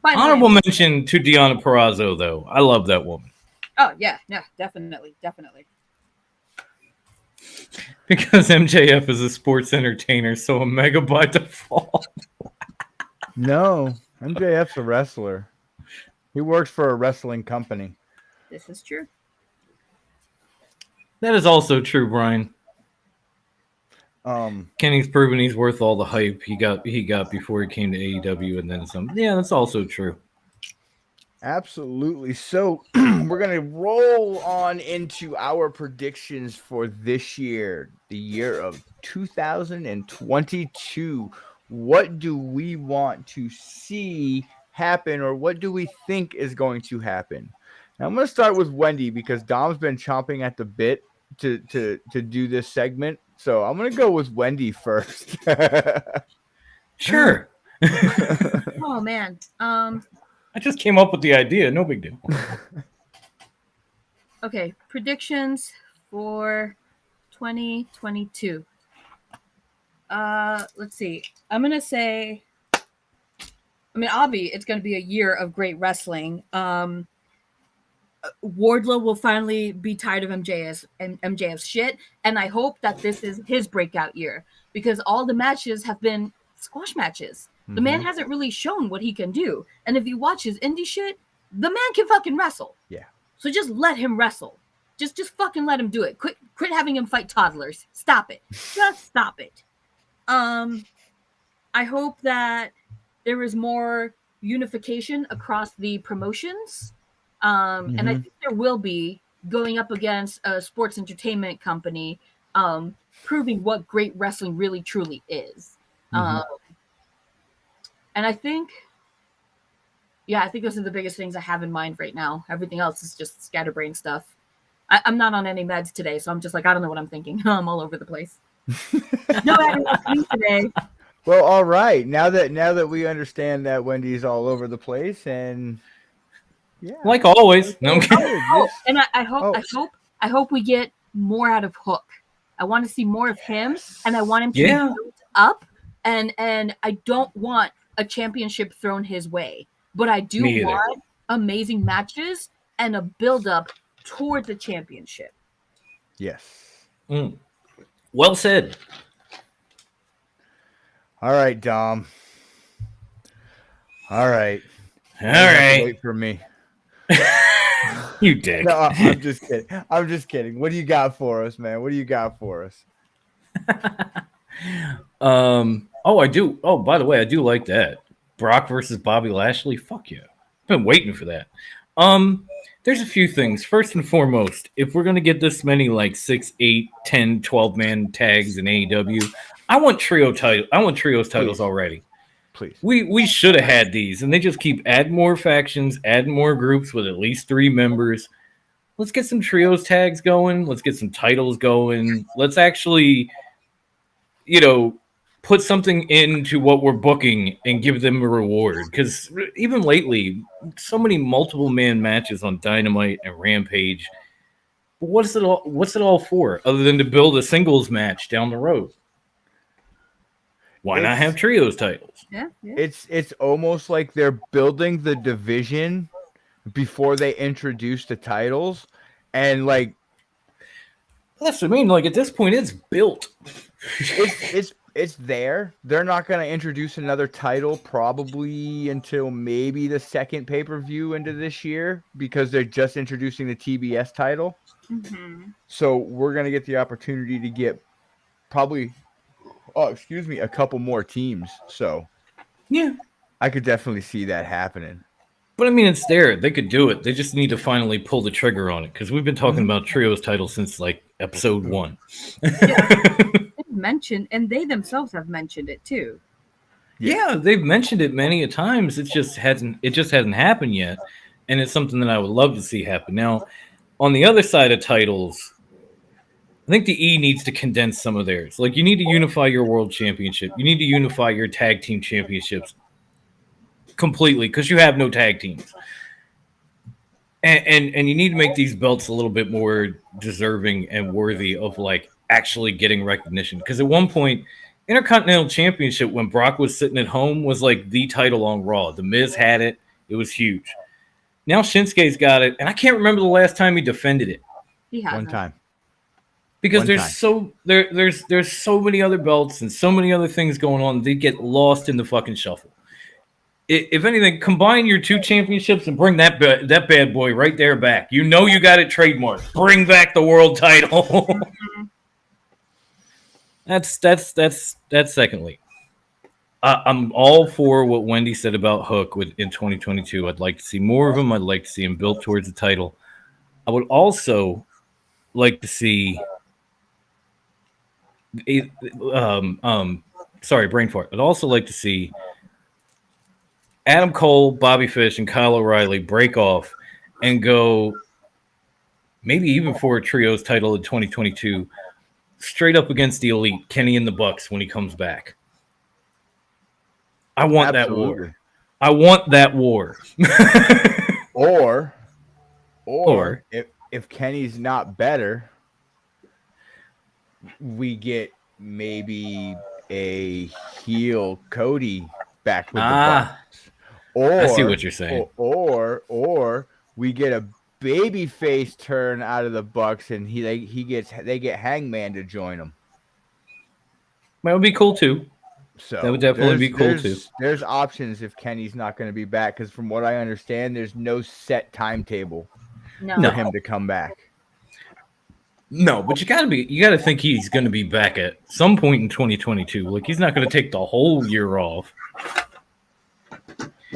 Honorable mention to Deonna Purrazzo, though. I love that woman. Oh yeah, definitely. Because MJF is a sports entertainer, so Omega by default. No, MJF's a wrestler. He works for a wrestling company. This is true. That is also true, Brian. Kenny's proven he's worth all the hype he got before he came to AEW, and then some. Yeah, that's also true. Absolutely. So we're going to roll on into our predictions for this year, the year of 2022. What do we want to see happen, or what do we think is going to happen? Now, I'm going to start with Wendy because Dom's been chomping at the bit to do this segment. So I'm going to go with Wendy first. Sure. Oh, man. I just came up with the idea. No big deal. Okay. Predictions for 2022. Let's see. I'm going to say, it's going to be a year of great wrestling. Wardlow will finally be tired of MJF's shit, and I hope that this is his breakout year because all the matches have been squash matches. The man hasn't really shown what he can do, and if you watch his indie shit, the man can fucking wrestle. Yeah. So just let him wrestle. Just fucking let him do it. Quit having him fight toddlers. Stop it. Just stop it. I hope that there is more unification across the promotions. And I think there will be going up against a sports entertainment company, proving what great wrestling really truly is. And I think those are the biggest things I have in mind right now. Everything else is just scatterbrain stuff. I'm not on any meds today, so I'm just like, I don't know what I'm thinking. I'm all over the place. No sleep today. Well, all right. Now that we understand that Wendy's all over the place and yeah, like always. No. And I hope we get more out of Hook. I want to see more of him, and I want him to be built up. And I don't want a championship thrown his way, but I do want amazing matches and a build up toward the championship. Yes. Well said. All right, Dom. All right. Wait for me. You dick. No, I'm just kidding. What do you got for us, man? What do you got for us? I do. Oh, by the way, I do like that. Brock versus Bobby Lashley. Fuck yeah. I've been waiting for that. There's a few things. First and foremost, if we're going to get this many like 6, 8, 10, 12-man tags in AEW, I want trios titles already. Please. We should have had these, and they just keep adding more factions, adding more groups with at least 3 members. Let's get some trios tags going. Let's get some titles going. Let's actually, put something into what we're booking and give them a reward. Because even lately, so many multiple man matches on Dynamite and Rampage. But what's it all for, other than to build a singles match down the road? Why not have trios titles? Yeah. It's almost like they're building the division before they introduce the titles, and like that's what I mean. Like at this point, it's built. It's there. They're not going to introduce another title probably until maybe the second pay-per-view into this year because they're just introducing the TBS title. So we're going to get the opportunity to get probably, a couple more teams. So yeah, I could definitely see that happening. But I mean, it's there. They could do it. They just need to finally pull the trigger on it because we've been talking about trios titles since like episode 1. Mentioned, and they themselves have mentioned it too. Yeah, they've mentioned it many a times. It just hasn't happened yet, and it's something that I would love to see happen. Now, on the other side of titles, I think the E needs to condense some of theirs. Like, you need to unify your world championship. You need to unify your tag team championships completely because you have no tag teams. And you need to make these belts a little bit more deserving and worthy of like actually getting recognition. Because at one point, Intercontinental Championship, when Brock was sitting at home, was like the title on Raw. The Miz had it. It was huge. Now Shinsuke's got it, and I can't remember the last time he defended it. He has One time. Because One there's time. there's so many other belts and so many other things going on. They get lost in the fucking shuffle. If anything, combine your two championships and bring that bad boy right there back. You know you got it trademarked. Bring back the world title. That's secondly. I'm all for what Wendy said about Hook in 2022. I'd like to see more of him. I'd like to see him built towards the title. I would also like to see sorry, brain fart. I'd also like to see Adam Cole, Bobby Fish, and Kyle O'Reilly break off and go maybe even for a trios title in 2022 straight up against the Elite, Kenny and the Bucks when he comes back. I want Absolutely. that war. I want that war. or if Kenny's not better, we get maybe a heel Cody back with the Bucks. Or I see what you're saying. Or we get a baby face turn out of the Bucks, and they get Hangman to join them. That would be cool too. So that would definitely be cool too. There's options if Kenny's not going to be back, because from what I understand, there's no set timetable for him to come back. No, but you gotta think he's going to be back at some point in 2022. Like, he's not going to take the whole year off.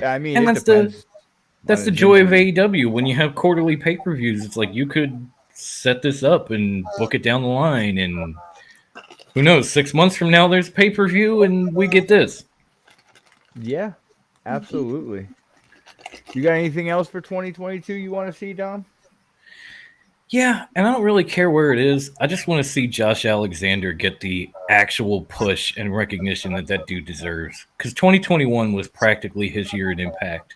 I mean, and that's the joy of AEW. When you have quarterly pay-per-views, it's like you could set this up and book it down the line, and who knows, 6 months from now there's pay-per-view and we get this. Yeah, absolutely. You got anything else for 2022 you want to see, Dom? Yeah, and I don't really care where it is. I just want to see Josh Alexander get the actual push and recognition that dude deserves. Because 2021 was practically his year in Impact.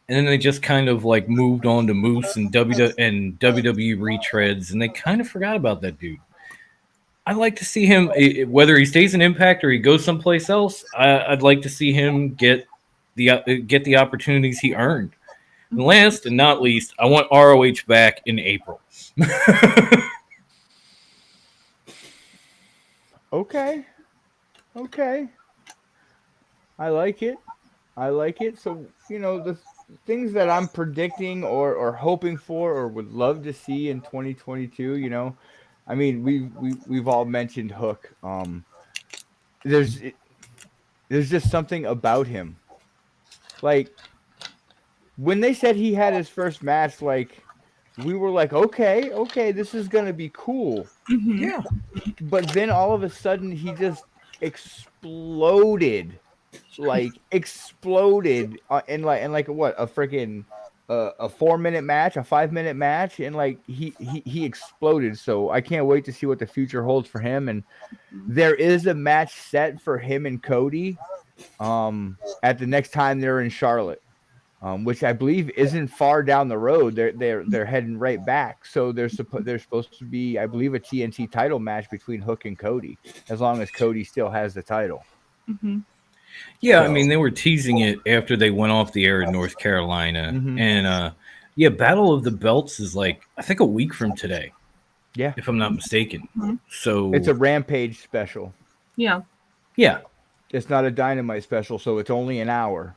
And then they just kind of like moved on to Moose and WWE retreads, and they kind of forgot about that dude. I'd like to see him, whether he stays in Impact or he goes someplace else, I'd like to see him get the opportunities he earned. And last and not least, I want ROH back in April. Okay. I like it. So, the things that I'm predicting or hoping for or would love to see in 2022, I mean, we've all mentioned Hook. There's just something about him. Like, when they said he had his first match, like, we were like, okay, this is gonna be cool. Mm-hmm. Yeah. But then all of a sudden he just exploded in what, a freaking a 4-minute match, a 5-minute match, and like he exploded. So I can't wait to see what the future holds for him. And there is a match set for him and Cody at the next time they're in Charlotte. Which I believe isn't far down the road. They're heading right back. So there's supposed to be, I believe, a TNT title match between Hook and Cody, as long as Cody still has the title. Mm-hmm. Yeah, I mean, they were teasing it after they went off the air in North Carolina. Mm-hmm. And Battle of the Belts is like, I think a week from today. Yeah. If I'm not mistaken. Mm-hmm. So it's a Rampage special. Yeah. Yeah. It's not a Dynamite special, so it's only an hour.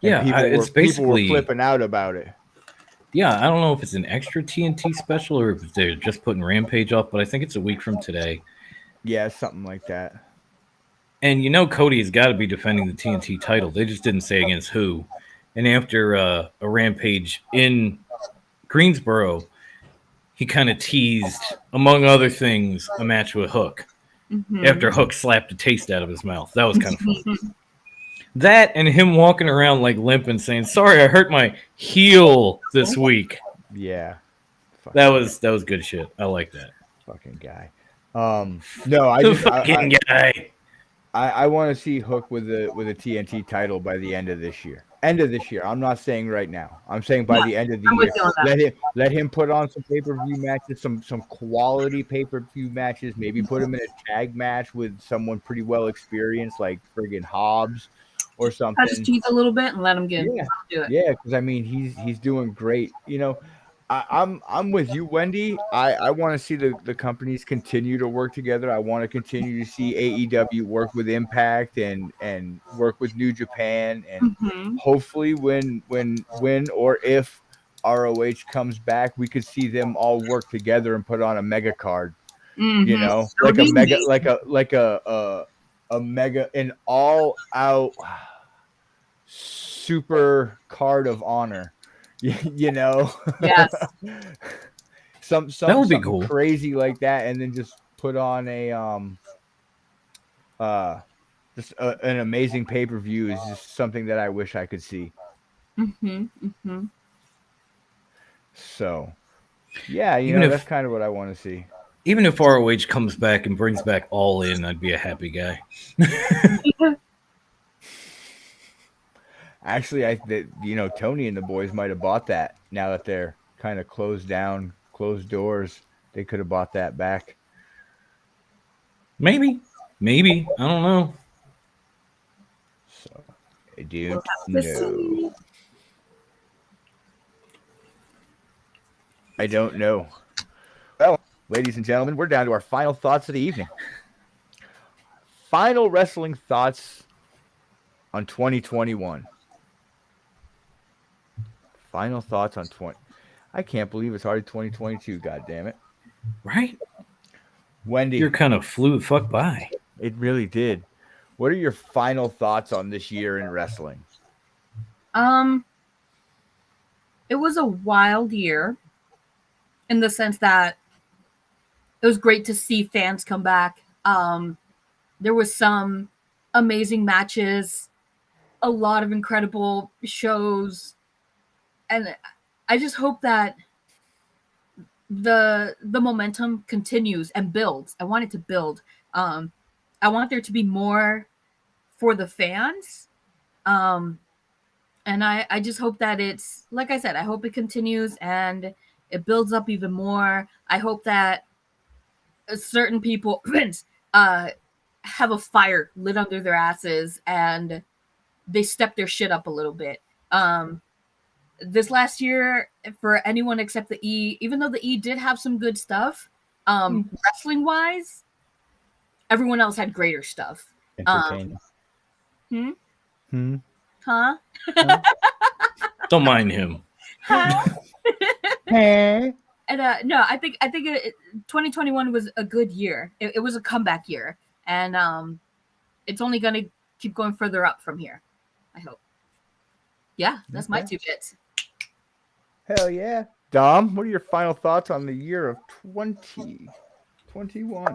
Yeah, people were flipping out about it. Yeah, I don't know if it's an extra TNT special or if they're just putting Rampage off, but I think it's a week from today. Yeah, something like that. And Cody has got to be defending the TNT title. They just didn't say against who. And after a Rampage in Greensboro, he kind of teased, among other things, a match with Hook. Mm-hmm. After Hook slapped the taste out of his mouth. That was kind of fun. That and him walking around like limp and saying, "Sorry, I hurt my heel this week." Yeah, that was good shit. I like that. fucking guy. No, I The just fucking guy. I want to see Hook with a TNT title by the end of this year. End of this year. I'm not saying right now. I'm saying by Yeah, the end of the I'm year. with you on that. Let him put on some pay-per-view matches, some quality pay-per-view matches. Maybe put him in a tag match with someone pretty well experienced, like friggin' Hobbs or Cut his something. teeth a little bit and let him get Yeah, do it. yeah. Because I mean, he's doing great. You know, I'm with you, Wendy. I want to see the companies continue to work together. I want to continue to see AEW work with Impact and work with New Japan, and Mm-hmm. hopefully when or if ROH comes back, we could see them all work together and put on a mega card. Mm-hmm. You know, That would like a be mega, amazing. a mega, an all out super card of honor. You know, Yes. some That would be something cool. crazy like that, and then just put on a an amazing pay-per-view is just something that I wish I could see. Mm-hmm. Mm-hmm. So yeah, you Even know, if that's kind of what I want to see. even if ROH comes back and brings back All In, I'd be a happy guy. Actually, you know, Tony and the boys might have bought that now that they're kind of closed down, closed doors. They could have bought that back. Maybe. I don't know. So I don't Let's know. see. I don't know. Well, ladies and gentlemen, we're down to our final thoughts of the evening. Final wrestling thoughts on 2021. Final thoughts on 20. I can't believe it's already 2022. God damn it, Right? Wendy. You're kind of flew the fuck by. It really did. What are your final thoughts on this year in wrestling? It was a wild year in the sense that it was great to see fans come back. There was some amazing matches, a lot of incredible shows, and I just hope that the momentum continues and builds. I want it to build. I want there to be more for the fans. And I just hope that it's, like I said, I hope it continues and it builds up even more. I hope that certain people have a fire lit under their asses and they step their shit up a little bit. This last year, for anyone except the E, even though the E did have some good stuff, wrestling wise, everyone else had greater stuff. Entertaining. Huh? Don't mind him. Hey. And no, I think 2021 was a good year. It was a comeback year, and it's only going to keep going further up from here. I hope. Yeah, that's my 2 bits. Hell yeah. Dom, what are your final thoughts on the year of 2021?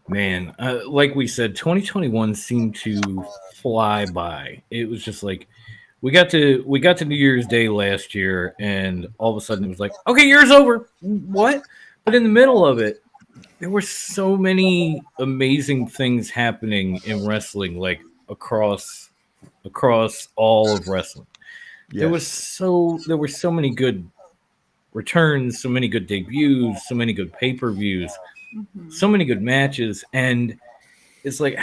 Man, like we said, 2021 seemed to fly by. It was just like we got to New Year's Day last year, and all of a sudden it was like, okay, year's over. What? But in the middle of it, there were so many amazing things happening in wrestling, like across all of wrestling. Yes. There were so many good returns, so many good debuts, so many good pay-per-views, so many good matches, and it's like,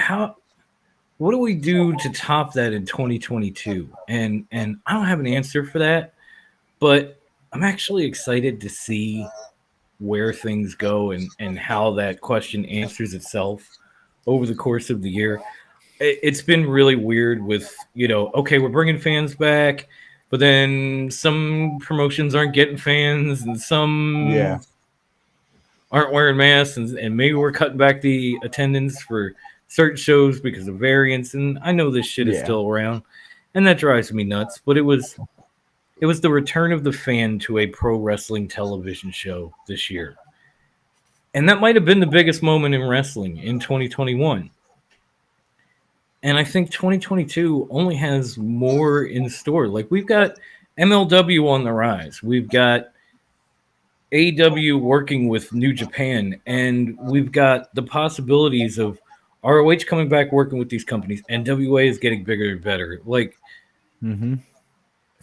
what do we do to top that in 2022? And I don't have an answer for that, but I'm actually excited to see where things go and how that question answers itself over the course of the year. It's been really weird with, okay, we're bringing fans back, but then some promotions aren't getting fans and some aren't wearing masks, and maybe we're cutting back the attendance for certain shows because of variants. And I know this shit is still around, and that drives me nuts. But it was the return of the fan to a pro wrestling television show this year. And that might have been the biggest moment in wrestling in 2021. And I think 2022 only has more in store. Like, we've got MLW on the rise. We've got AEW working with New Japan, and we've got the possibilities of ROH coming back working with these companies, and WA is getting bigger and better. Like,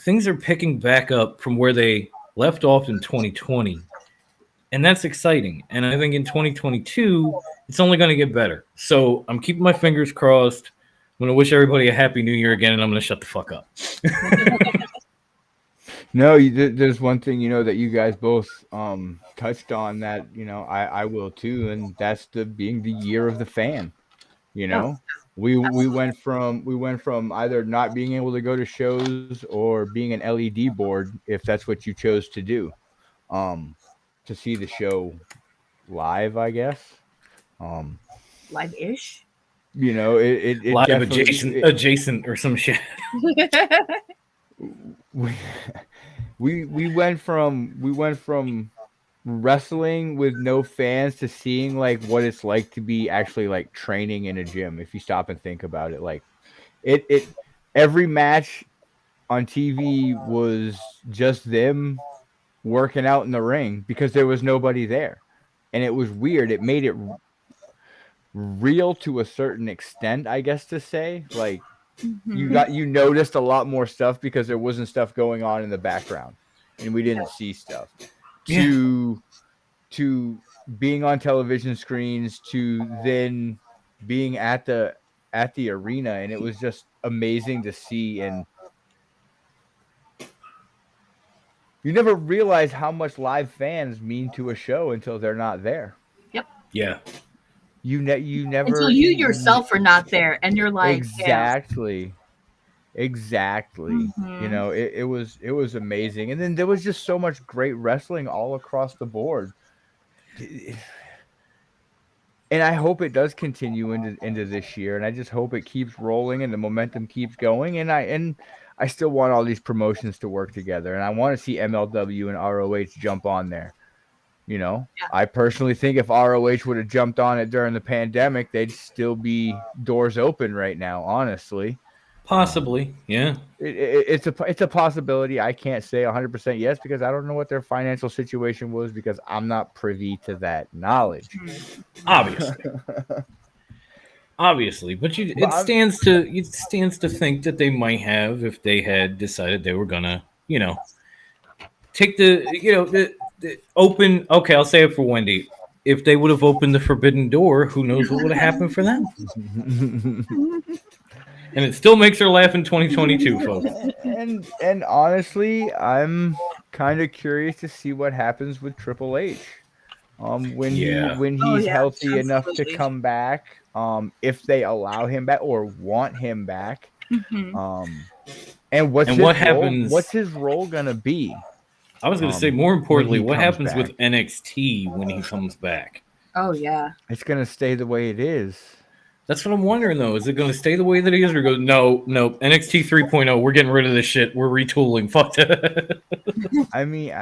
things are picking back up from where they left off in 2020, and that's exciting. And I think in 2022, it's only going to get better. So I'm keeping my fingers crossed. I'm going to wish everybody a happy new year again, and I'm going to shut the fuck up. No, there's one thing that you guys both touched on that I will too, and that's being the year of the fan. We went from either not being able to go to shows or being an LED board if that's what you chose to do, to see the show live, I guess. Live-ish. It Live definitely adjacent or some shit. we went from wrestling with no fans to seeing like what it's like to be actually like training in a gym. If you stop and think about it, like it every match on TV was just them working out in the ring because there was nobody there, and it was weird. It made it real to a certain extent, I guess to say. Like you noticed a lot more stuff because there wasn't stuff going on in the background, and we didn't see stuff. To being on television screens, to then being at the arena, and it was just amazing to see. And you never realize how much live fans mean to a show until they're not there. Yep. Yeah. You never until you yourself are not there, and you're like, exactly. It was amazing, and then there was just so much great wrestling all across the board. And I hope it does continue into this year, and I just hope it keeps rolling and the momentum keeps going. And I still want all these promotions to work together, and I want to see MLW and ROH jump on there. I personally think if ROH would have jumped on it during the pandemic, they'd still be doors open right now. Honestly, possibly, yeah. It's a possibility. I can't say 100% yes because I don't know what their financial situation was because I'm not privy to that knowledge. Obviously, but it stands to think that they might have if they had decided they were gonna, take the open. Okay, I'll say it for Wendy. If they would have opened the forbidden door, who knows what would have happened for them? And it still makes her laugh in 2022, folks. And honestly, I'm kind of curious to see what happens with Triple H. When he's healthy enough to come back, if they allow him back or want him back, and what happens? What's his role gonna be? I was gonna say more importantly, what happens with NXT when he comes back? Oh yeah, it's gonna stay the way it is. That's what I'm wondering, though. Is it going to stay the way that it is, or go, no, NXT 3.0, we're getting rid of this shit. We're retooling. Fuck that. I mean,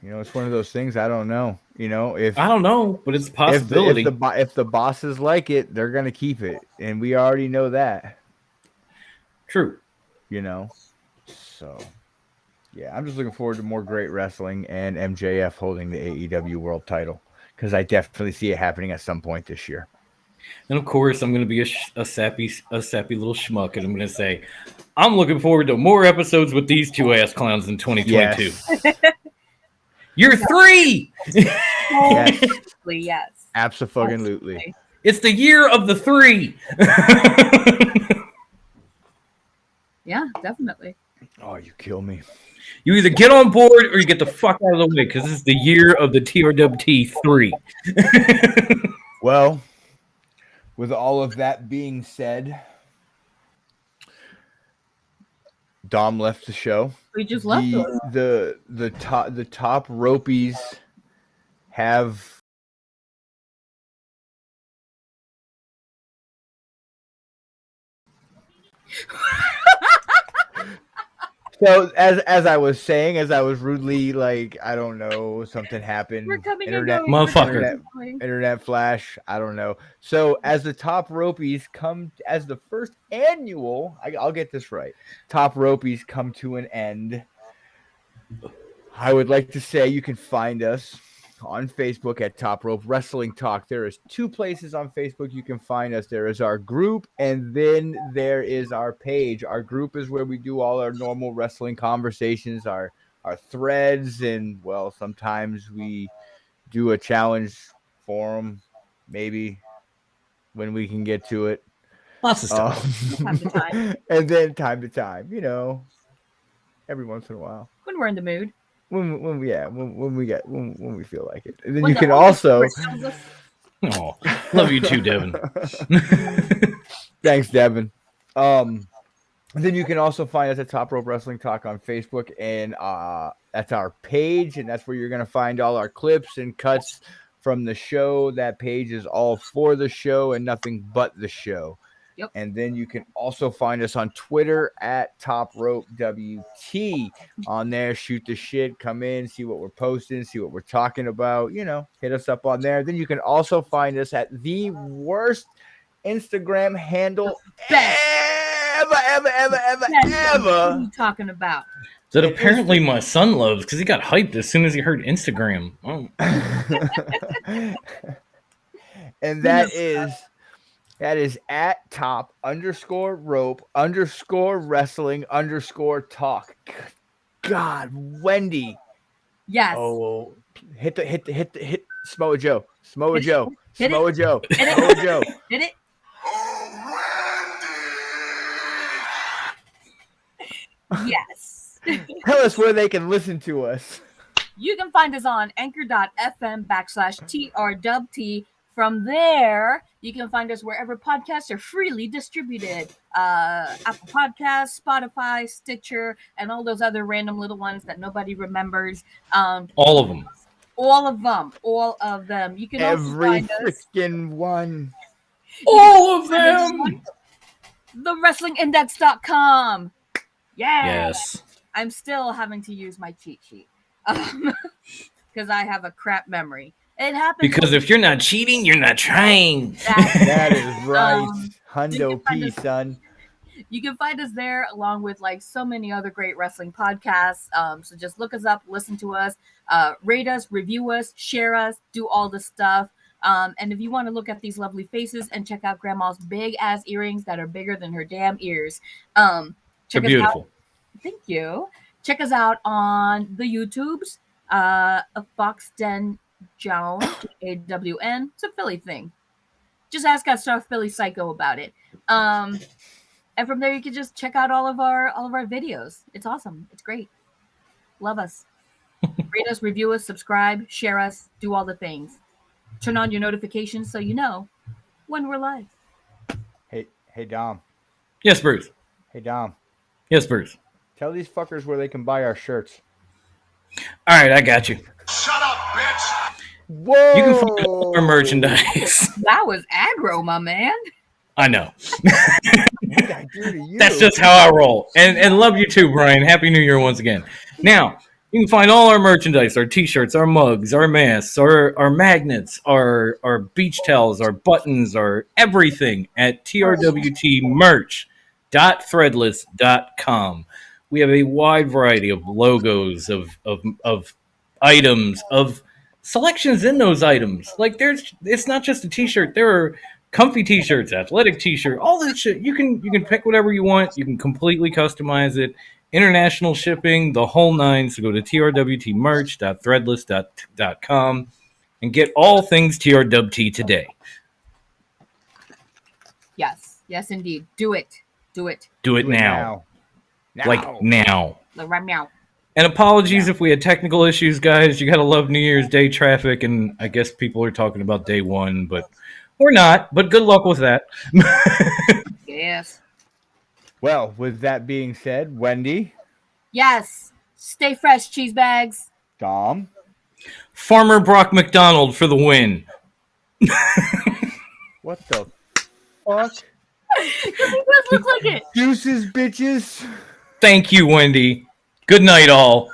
it's one of those things. I don't know. I don't know, but it's a possibility. If the bosses like it, they're going to keep it. And we already know that. True. So, yeah, I'm just looking forward to more great wrestling and MJF holding the AEW world title because I definitely see it happening at some point this year. And of course, I'm going to be a sappy little schmuck, and I'm going to say, I'm looking forward to more episodes with these two ass clowns in 2022. Yes. Year 3. Yes. Absolutely. It's the year of the 3. Yeah, definitely. Oh, you kill me. You either get on board or you get the fuck out of the way because this is the year of the TRWT 3. Well, with all of that being said, Dom left the show. We just left the top ropies have So as I was saying, as I was rudely like, I don't know, something happened. We're coming internet flash. I don't know. So as the top ropies come as the first annual, I'll get this right. Top ropies come to an end. I would like to say you can find us on Facebook at Top Rope Wrestling Talk. There is 2 places on Facebook you can find us. There is our group, and then there is our page. Our group is where we do all our normal wrestling conversations, our threads, and well, sometimes we do a challenge forum, maybe when we can get to it. Lots of stuff. Time to time. And then time to time, every once in a while. When we're in the mood. When we feel like it. And then When you the can Holy also Spirit tells us- Oh, love you too, Devin. Thanks, Devin. And then you can also find us at Top Rope Wrestling Talk on Facebook, and that's our page, and that's where you're gonna find all our clips and cuts from the show. That page is all for the show and nothing but the show. Yep. And then you can also find us on Twitter at Top Rope WT. On there, shoot the shit, come in, see what we're posting, see what we're talking about. Hit us up on there. Then you can also find us at the worst Instagram handle Best. ever. What are you talking about? That apparently my son loves because he got hyped as soon as he heard Instagram. Oh. And that is at top_rope_wrestling_talk. God, Wendy. Yes. Oh, hit Samoa Joe. Hit it. Yes. Tell us where they can listen to us. You can find us on anchor.fm/TRWT. From there, you can find us wherever podcasts are freely distributed. Apple Podcasts, Spotify, Stitcher, and all those other random little ones that nobody remembers. All of them. All of them. You can also Every find us. freaking one. All of them. TheWrestlingIndex.com. Yeah. Yes. I'm still having to use my cheat sheet because I have a crap memory. It happens Because if you're not cheating, you're not trying. That is right. Hundo find P, us- son. You can find us there along with so many other great wrestling podcasts. So just look us up, listen to us, rate us, review us, share us, do all the stuff. And if you want to look at these lovely faces and check out Grandma's big ass earrings that are bigger than her damn ears, They're check us beautiful. out. Thank you. Check us out on the YouTubes. A Fox Den Jones, AWN. It's a Philly thing. Just ask us South Philly Psycho about it. And from there you can just check out all of our videos. It's awesome. It's great. Love us. Rate us, review us, subscribe, share us, do all the things. Turn on your notifications so you know when we're live. Hey, Dom. Yes, Bruce. Hey, Dom. Yes, Bruce. Tell these fuckers where they can buy our shirts. All right, I got you. Shut up, bitch! Whoa! You can find all our merchandise. That was aggro, my man. I know. What did I do to you? That's just how I roll. And love you too, Brian. Happy New Year once again. Now, you can find all our merchandise, our t-shirts, our mugs, our masks, our magnets, our beach towels, our buttons, our everything at trwtmerch.threadless.com. We have a wide variety of logos, of items, of selections in those items. It's not just a t-shirt. There are comfy t-shirts, athletic t-shirt, all that shit. You can pick whatever you want. You can completely customize it. International shipping, the whole nine. So go to trwtmerch.threadless.com and get all things TRWT today. Yes, indeed. Do it. Do it now. Like now. Right now. And apologies if we had technical issues, guys. You got to love New Year's Day traffic, and I guess people are talking about day one, but we're not. But good luck with that. Yes. Well, with that being said, Wendy, Yes. Stay fresh, cheese bags. Dom, Farmer Brock McDonald for the win. what the fuck? He does look like it. Deuces, bitches. Thank you, Wendy. Good night, all.